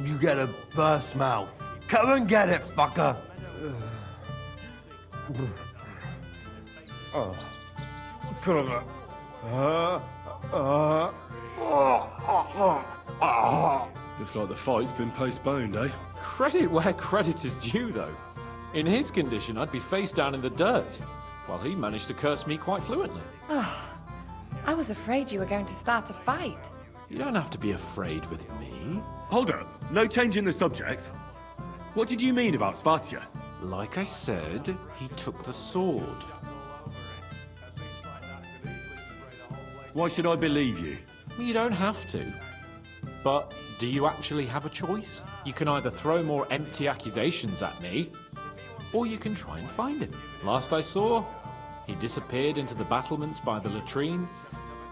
you get a burst mouth. Come and get it, fucker. Oh. Looks like the fight's been postponed, eh? Credit where credit is due, though. In his condition, I'd be face down in the dirt, while he managed to curse me quite fluently. I was afraid you were going to start a fight. You don't have to be afraid with me. Hold up. No change in the subject. What did you mean about Svatya? Like I said, he took the sword. Why should I believe you? You don't have to. But do you actually have a choice? You can either throw more empty accusations at me, or you can try and find him. Last I saw, he disappeared into the battlements by the latrine,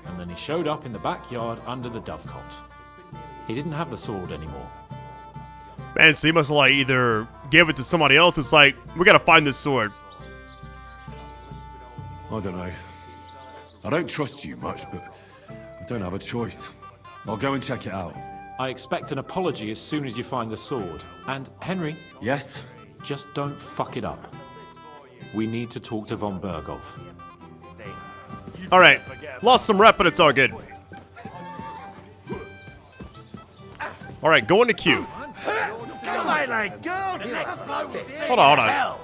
and then he showed up in the backyard under the dovecot. He didn't have the sword anymore. Man, so he must have like either gave it to somebody else. It's like, we gotta find this sword. I don't know. I don't trust you much, but I don't have a choice. I'll go and check it out. I expect an apology as soon as you find the sword. And, Henry? Yes? Just don't fuck it up. We need to talk to von Berghoff. Alright, lost some rep, but it's all good. Alright, going to Q. Hold on.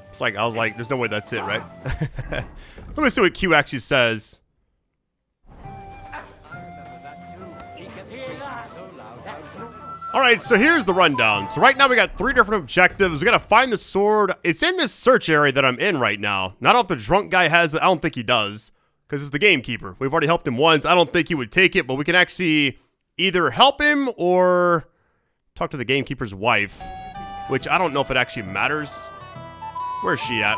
It's like, I was like, there's no way that's it, right? Let me see what Q actually says. Alright, so here's the rundown. So right now we got 3 different objectives. We gotta find the sword. It's in this search area that I'm in right now. Not if the drunk guy has it. I don't think he does. Because it's the gamekeeper. We've already helped him once. I don't think he would take it, but we can actually either help him or talk to the gamekeeper's wife. Which I don't know if it actually matters. Where's she at?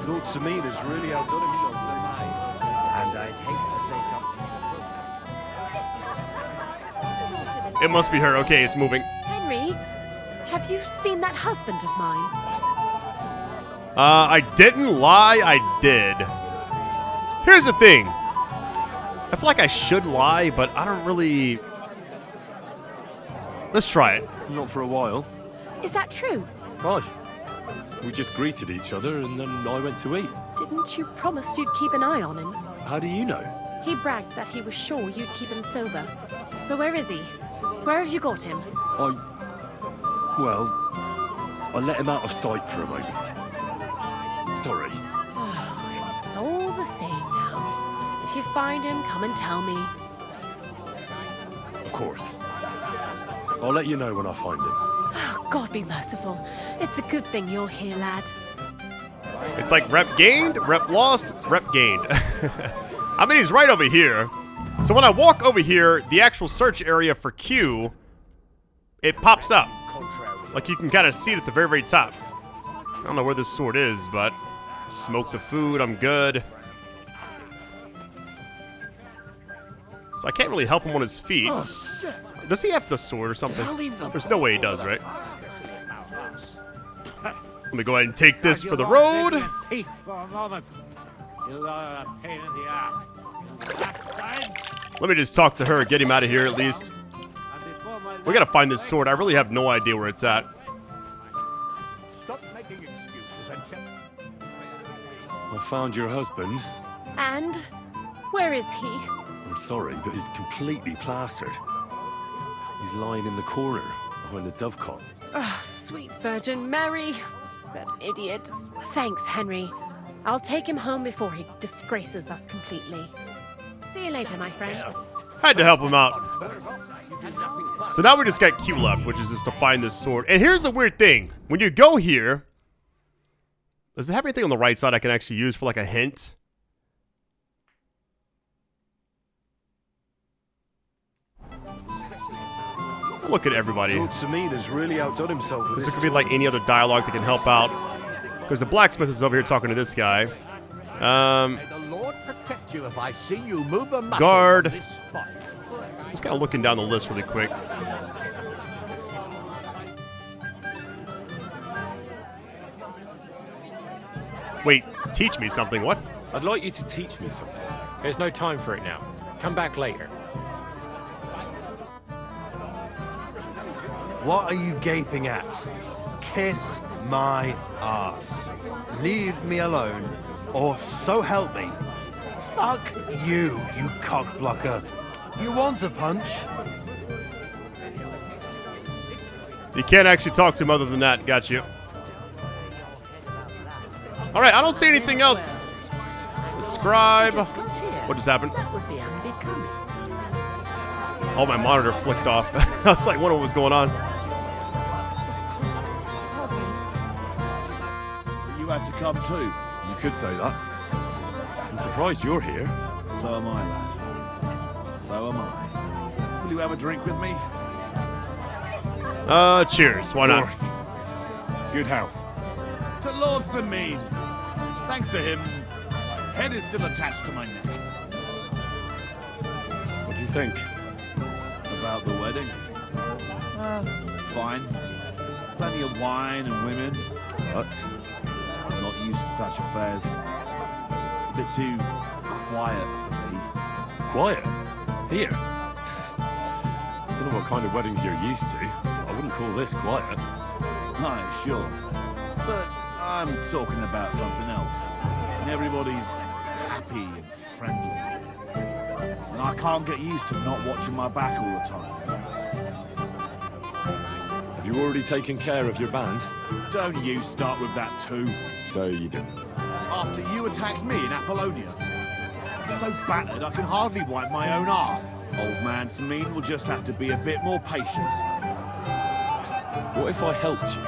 Lord Samina's really outdone himself. And I'd hate to It must be her. Okay, it's moving. Henry, have you seen that husband of mine? I didn't lie. I did. Here's the thing. I feel like I should lie, but I don't really... Let's try it. Not for a while. Is that true? Why? We just greeted each other and then I went to eat. Didn't you promise you'd keep an eye on him? How do you know? He bragged that he was sure you'd keep him sober. So where is he? Where have you got him? Well, I let him out of sight for a moment. Sorry. It's all the same now. If you find him, come and tell me. Of course. I'll let you know when I find him. Oh, God be merciful. It's a good thing you're here, lad. It's like rep gained, rep lost, rep gained. I mean, he's right over here. So when I walk over here, the actual search area for Q, it pops up. Like you can kind of see it at the very, very top. I don't know where this sword is, but smoke the food, I'm good. So I can't really help him on his feet. Oh, shit. Does he have the sword or something? There's no way he does, right? Let me go ahead and take this for the road. Let me just talk to her, get him out of here at least. We gotta find this sword. I really have no idea where it's at. I found your husband. And? Where is he? I'm sorry, but he's completely plastered. He's lying in the corner behind the dovecot. Oh, sweet Virgin Mary. That idiot. Thanks, Henry. I'll take him home before he disgraces us completely. See you later, my friend. Had to help him out. So now we just got Q left, which is just to find this sword. And here's the weird thing. When you go here, does it have anything on the right side I can actually use for like a hint? Look at everybody. Lord Samina's really outdone himself. There could be like any other dialogue that can help out. Because the blacksmith is over here talking to this guy. May the Lord protect you if I see you move a muscle Guard. from this spot. Just kind of looking down the list really quick. Wait, teach me something. What? I'd like you to teach me something. There's no time for it now. Come back later. What are you gaping at? Kiss my ass. Leave me alone, or so help me. Fuck you, you cockblocker. You want a punch? You can't actually talk to him other than that. Got you. Alright, I don't see anything else. Describe. What just happened? Oh, my monitor flicked off. I was like, wondering what was going on. You had to come too. could say that. I'm surprised you're here. So am I, lad. So am I. Will you have a drink with me? Cheers. Why not? Good health. To Lord Sameen. Thanks to him, head is still attached to my neck. What do you think? About the wedding? Fine. Plenty of wine and women. But I'm not used to such affairs. It's a bit too quiet for me. Quiet? Here? Don't know what kind of weddings you're used to. I wouldn't call this quiet. Aye, sure. But I'm talking about something else. Everybody's happy and friendly. And I can't get used to not watching my back all the time. Have you already taken care of your band? Don't you start with that too. So you didn't. After you attacked me in Apollonia. I'm so battered I can hardly wipe my own arse. Old man Sameen will just have to be a bit more patient. What if I helped you?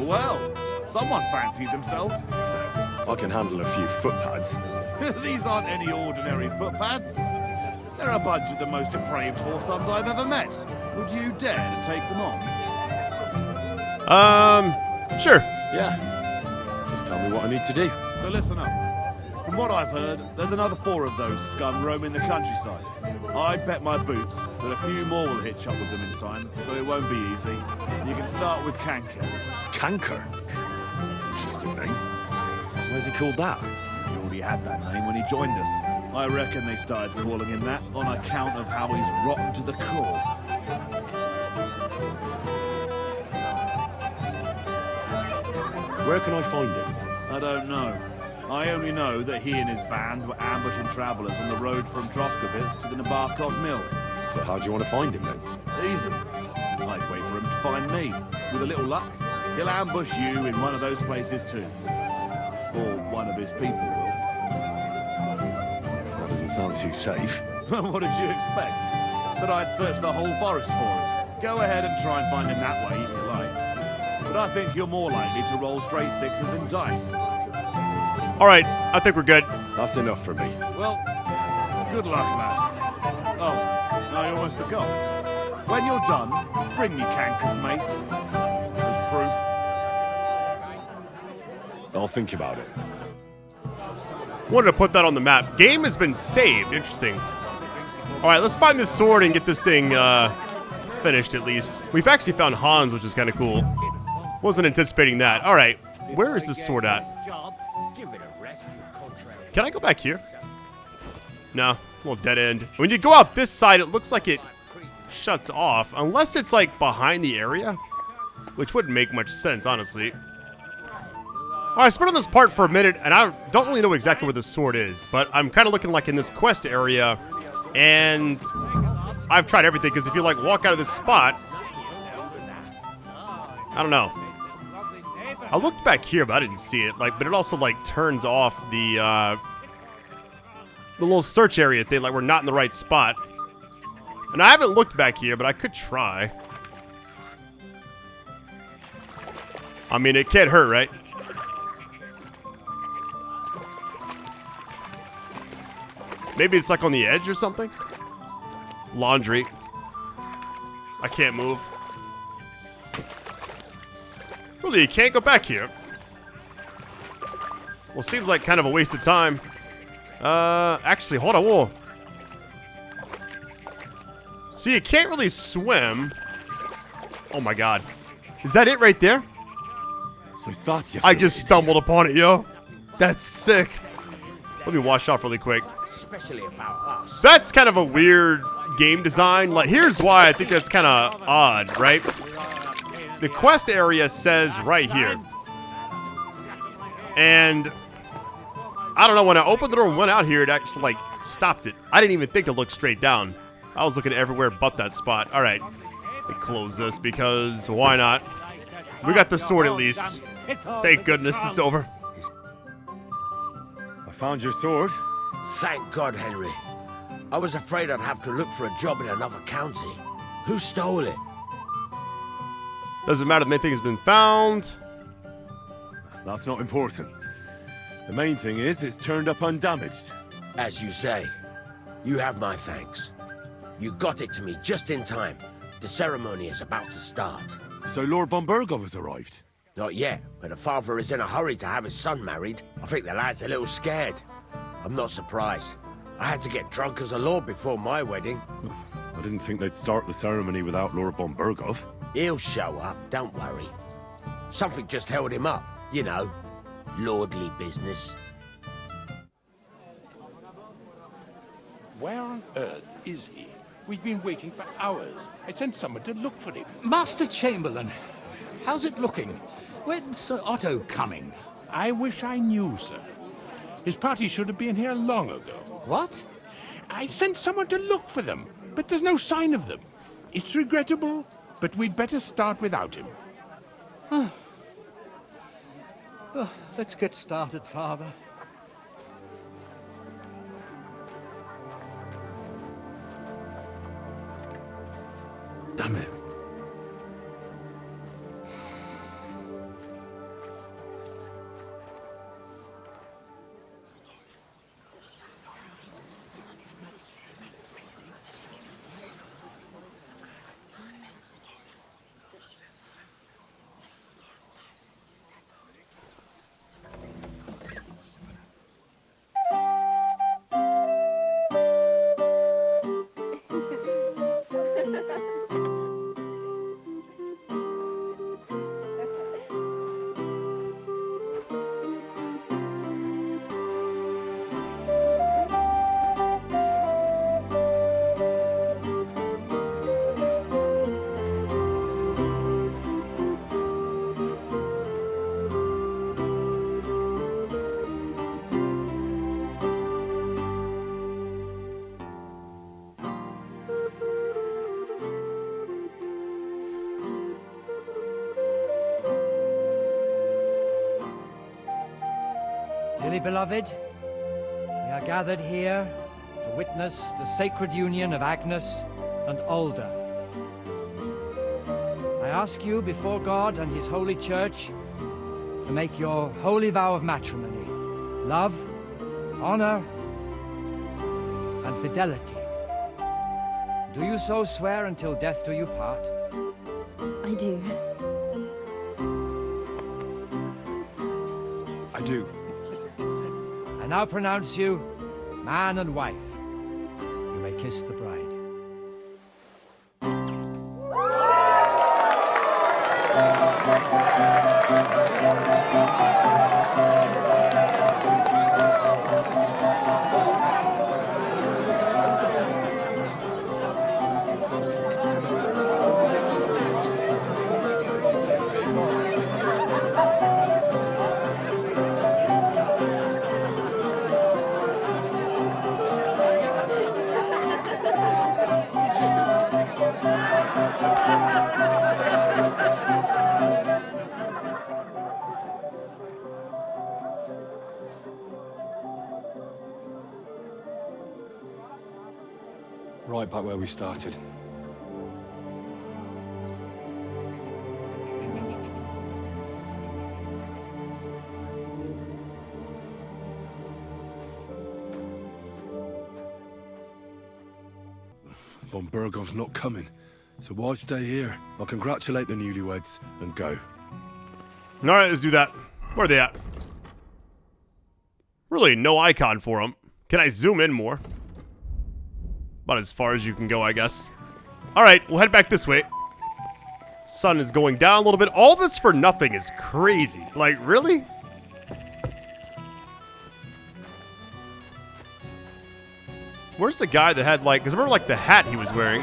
Well, someone fancies himself. I can handle a few foot pads. These aren't any ordinary foot pads. They're a bunch of the most depraved whoresons I've ever met. Would you dare to take them on? Sure. Yeah. Just tell me what I need to do. So listen up. From what I've heard, there's another 4 of those scum roaming the countryside. I'd bet my boots that a few more will hitch up with them in time, so it won't be easy. You can start with Canker. Canker? Interesting name. Where's he called that? He already had that name when he joined us. I reckon they started calling him that on account of how he's rotten to the core. Where can I find him? I don't know. I only know that he and his band were ambushing travellers on the road from Troskowitz to the Nabarkov mill. So how do you want to find him then? Easy. I'd wait for him to find me. With a little luck, he'll ambush you in one of those places too. Or one of his people will. That doesn't sound too safe. What did you expect? That I'd search the whole forest for him? Go ahead and try and find him that way if you like. But I think you're more likely to roll straight 6s in dice. All right, I think we're good. That's enough for me. Well, good luck, lad. Oh, I almost forgot. When you're done, bring me Canker's mace. As proof. I'll think about it. Wanted to put that on the map. Game has been saved. Interesting. All right, let's find this sword and get this thing finished at least. We've actually found Hans, which is kind of cool. Wasn't anticipating that. All right, where is this sword at? Can I go back here? No, a little dead end. When you go out this side, it looks like it shuts off. Unless it's like behind the area, which wouldn't make much sense, honestly. All right, I spent on this part for a minute, and I don't really know exactly where this sword is, but I'm kind of looking like in this quest area, and I've tried everything, because if you like walk out of this spot, I don't know. I looked back here, but I didn't see it. But it also like turns off the little search area thing. Like we're not in the right spot. And I haven't looked back here, but I could try. I mean, it can't hurt, right? Maybe it's like on the edge or something. Laundry. I can't move. Really, you can't go back here. Well, seems like kind of a waste of time. Actually, hold on, whoa. See, you can't really swim. Oh my god. Is that it right there? So I just stumbled upon it, yo. That's sick. Let me wash off really quick. Especially about us. That's kind of a weird game design. Like, here's why I think that's kind of odd, right? The quest area says right here. And I don't know, when I opened the door and went out here, it actually like stopped it. I didn't even think to look straight down. I was looking everywhere but that spot. All right, let me close this because why not? We got the sword at least. Thank goodness it's over. I found your sword. Thank God, Henry. I was afraid I'd have to look for a job in another county. Who stole it? Doesn't matter, the main thing has been found. That's not important. The main thing is it's turned up undamaged. As you say, you have my thanks. You got it to me just in time. The ceremony is about to start. So Lord von Burgov has arrived? Not yet, but the father is in a hurry to have his son married. I think the lad's a little scared. I'm not surprised. I had to get drunk as a lord before my wedding. I didn't think they'd start the ceremony without Lord von Burgov. He'll show up, don't worry. Something just held him up, you know. Lordly business. Where on earth is he? We've been waiting for hours. I sent someone to look for him. Master Chamberlain, how's it looking? When's Sir Otto coming? I wish I knew, sir. His party should have been here long ago. What? I sent someone to look for them, but there's no sign of them. It's regrettable, but we'd better start without him. Let's get started, Father. Damn it. Dearly beloved, we are gathered here to witness the sacred union of Agnes and Alda. I ask you before God and His holy church to make your holy vow of matrimony, love, honor, and fidelity. Do you so swear until death do you part? I do. I do. I now pronounce you man and wife. You may kiss the bride. Right back where we started. Von Burgov's not coming, so why stay here? I'll congratulate the newlyweds and go. Alright, let's do that. Where are they at? Really, no icon for them. Can I zoom in more? About as far as you can go, I guess. Alright, we'll head back this way. Sun is going down a little bit. All this for nothing is crazy. Like, really? Where's the guy that had, like... Because remember, like, the hat he was wearing.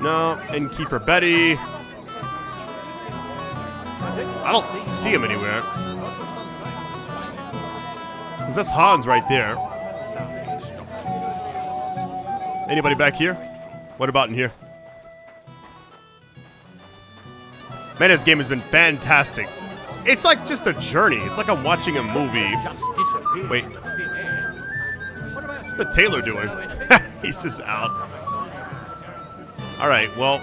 No, innkeeper Betty. I don't see him anywhere. Because that's Hans right there. Anybody back here? What about in here? Man, this game has been fantastic. It's like just a journey. It's like I'm watching a movie. Wait. What's the tailor doing? He's just out. Alright, well.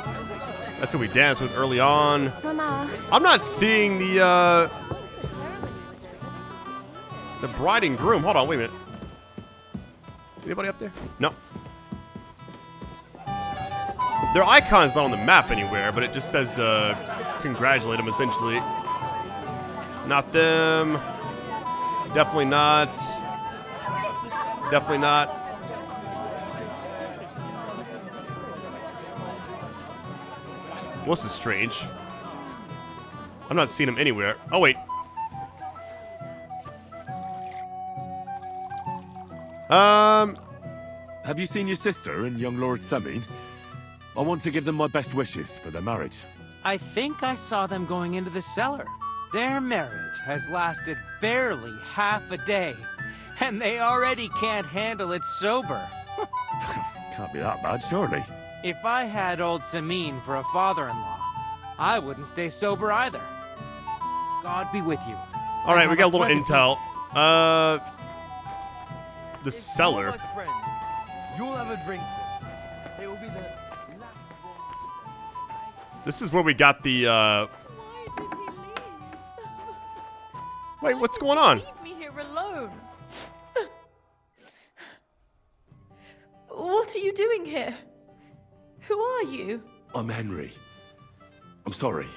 That's who we danced with early on. Mama. I'm not seeing the bride and groom. Hold on, wait a minute. Anybody up there? No. Their icon's not on the map anywhere, but it just says to congratulate them, essentially. Not them. Definitely not. Definitely not. Well, this is strange. I'm not seeing him anywhere. Oh, wait. Have you seen your sister and young Lord Semin? I want to give them my best wishes for their marriage. I think I saw them going into the cellar. Their marriage has lasted barely half a day, and they already can't handle it sober. Can't be that bad, surely. If I had old Semin for a father-in-law, I wouldn't stay sober either. God be with you. All right, we got a little intel. The cellar. You'll have a drink. It will be the This is where we got the, Wait, what's going on? Leave me here alone. What are you doing here? Who are you? I'm Henry. I'm sorry.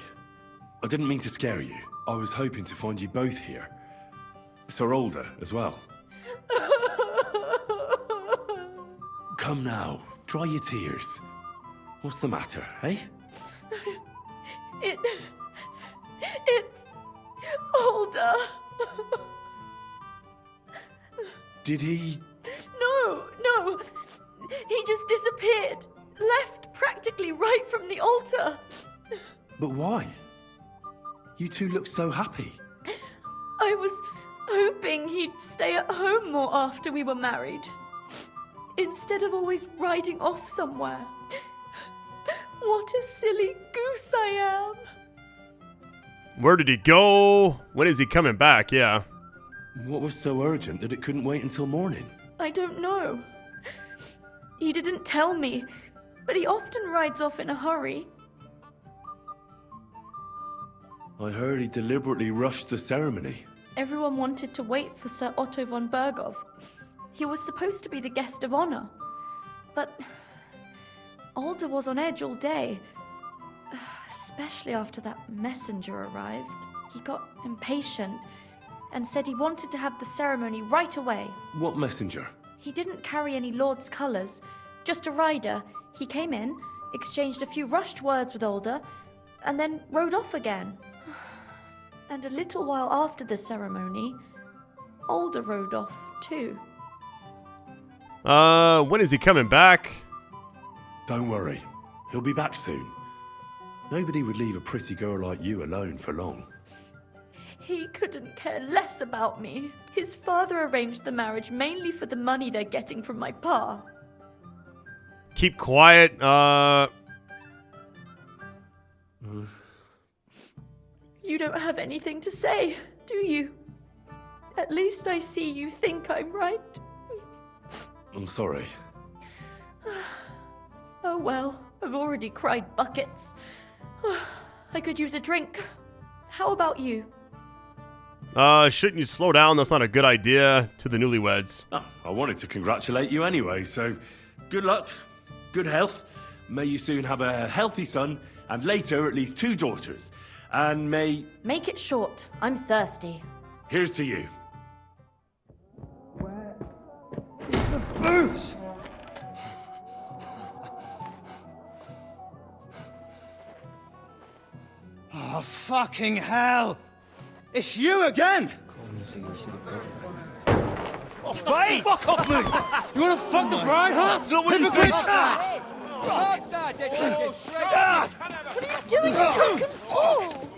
I didn't mean to scare you. I was hoping to find you both here. Sir Alder as well. Come now, dry your tears. What's the matter, eh? It's Alder. Did he? No. He just disappeared. Left practically right from the altar. But why? You two look so happy. I was hoping he'd stay at home more after we were married. Instead of always riding off somewhere. What a silly goose I am. Where did he go? When is he coming back? Yeah. What was so urgent that it couldn't wait until morning? I don't know. He didn't tell me, but he often rides off in a hurry. I heard he deliberately rushed the ceremony. Everyone wanted to wait for Sir Otto von Bergov. He was supposed to be the guest of honor. But Alder was on edge all day. Especially after that messenger arrived. He got impatient and said he wanted to have the ceremony right away. What messenger? He didn't carry any lord's colours, just a rider. He came in, exchanged a few rushed words with Alder, and then rode off again. And a little while after the ceremony, Alder rode off too. When is he coming back? Don't worry. He'll be back soon. Nobody would leave a pretty girl like you alone for long. He couldn't care less about me. His father arranged the marriage mainly for the money they're getting from my pa. Keep quiet. You don't have anything to say, do you? At least I see you think I'm right. I'm sorry. Oh well, I've already cried buckets. I could use a drink. How about you? Shouldn't you slow down? That's not a good idea. To the newlyweds. Oh, I wanted to congratulate you anyway, so good luck, good health. May you soon have a healthy son, and later at least 2 daughters. And may... Make it short. I'm thirsty. Here's to you. The booze! Oh, fucking hell! It's you again! Oh, fuck off me! You wanna fuck the bride, huh? It's not what you think! What are you doing, you drunken fool?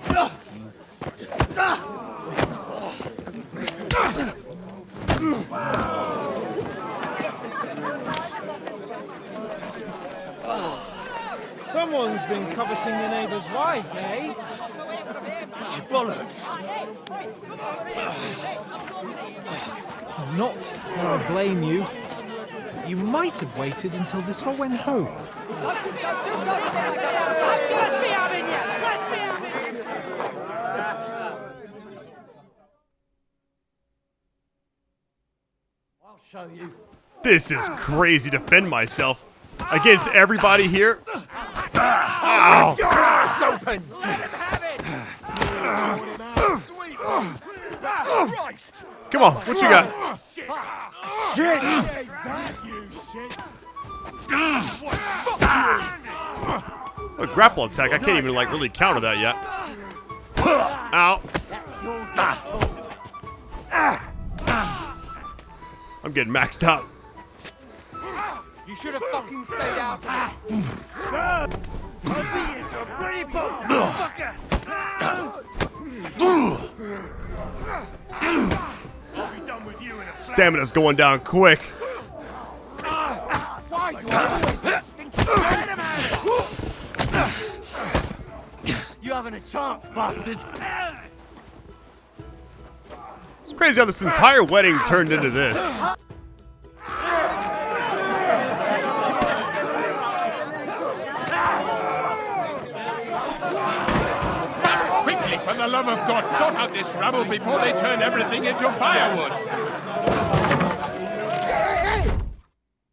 Someone's been coveting your neighbor's wife, eh? Oh, bollocks! I'm not. I blame you. You might have waited until this all went home. I'll show you. This is crazy to defend myself against everybody here. Ow! Your ass open! Let him have it! Come on, what you got? Shit! A grapple attack. I can't even like really counter that yet. Ow! I'm getting maxed out. You should have fucking stayed out. Stamina's going down quick. Why do I always You haven't a chance, bastard. It's crazy how this entire wedding turned into this. Quickly, for the love of God, sort out this rabble before they turn everything into firewood.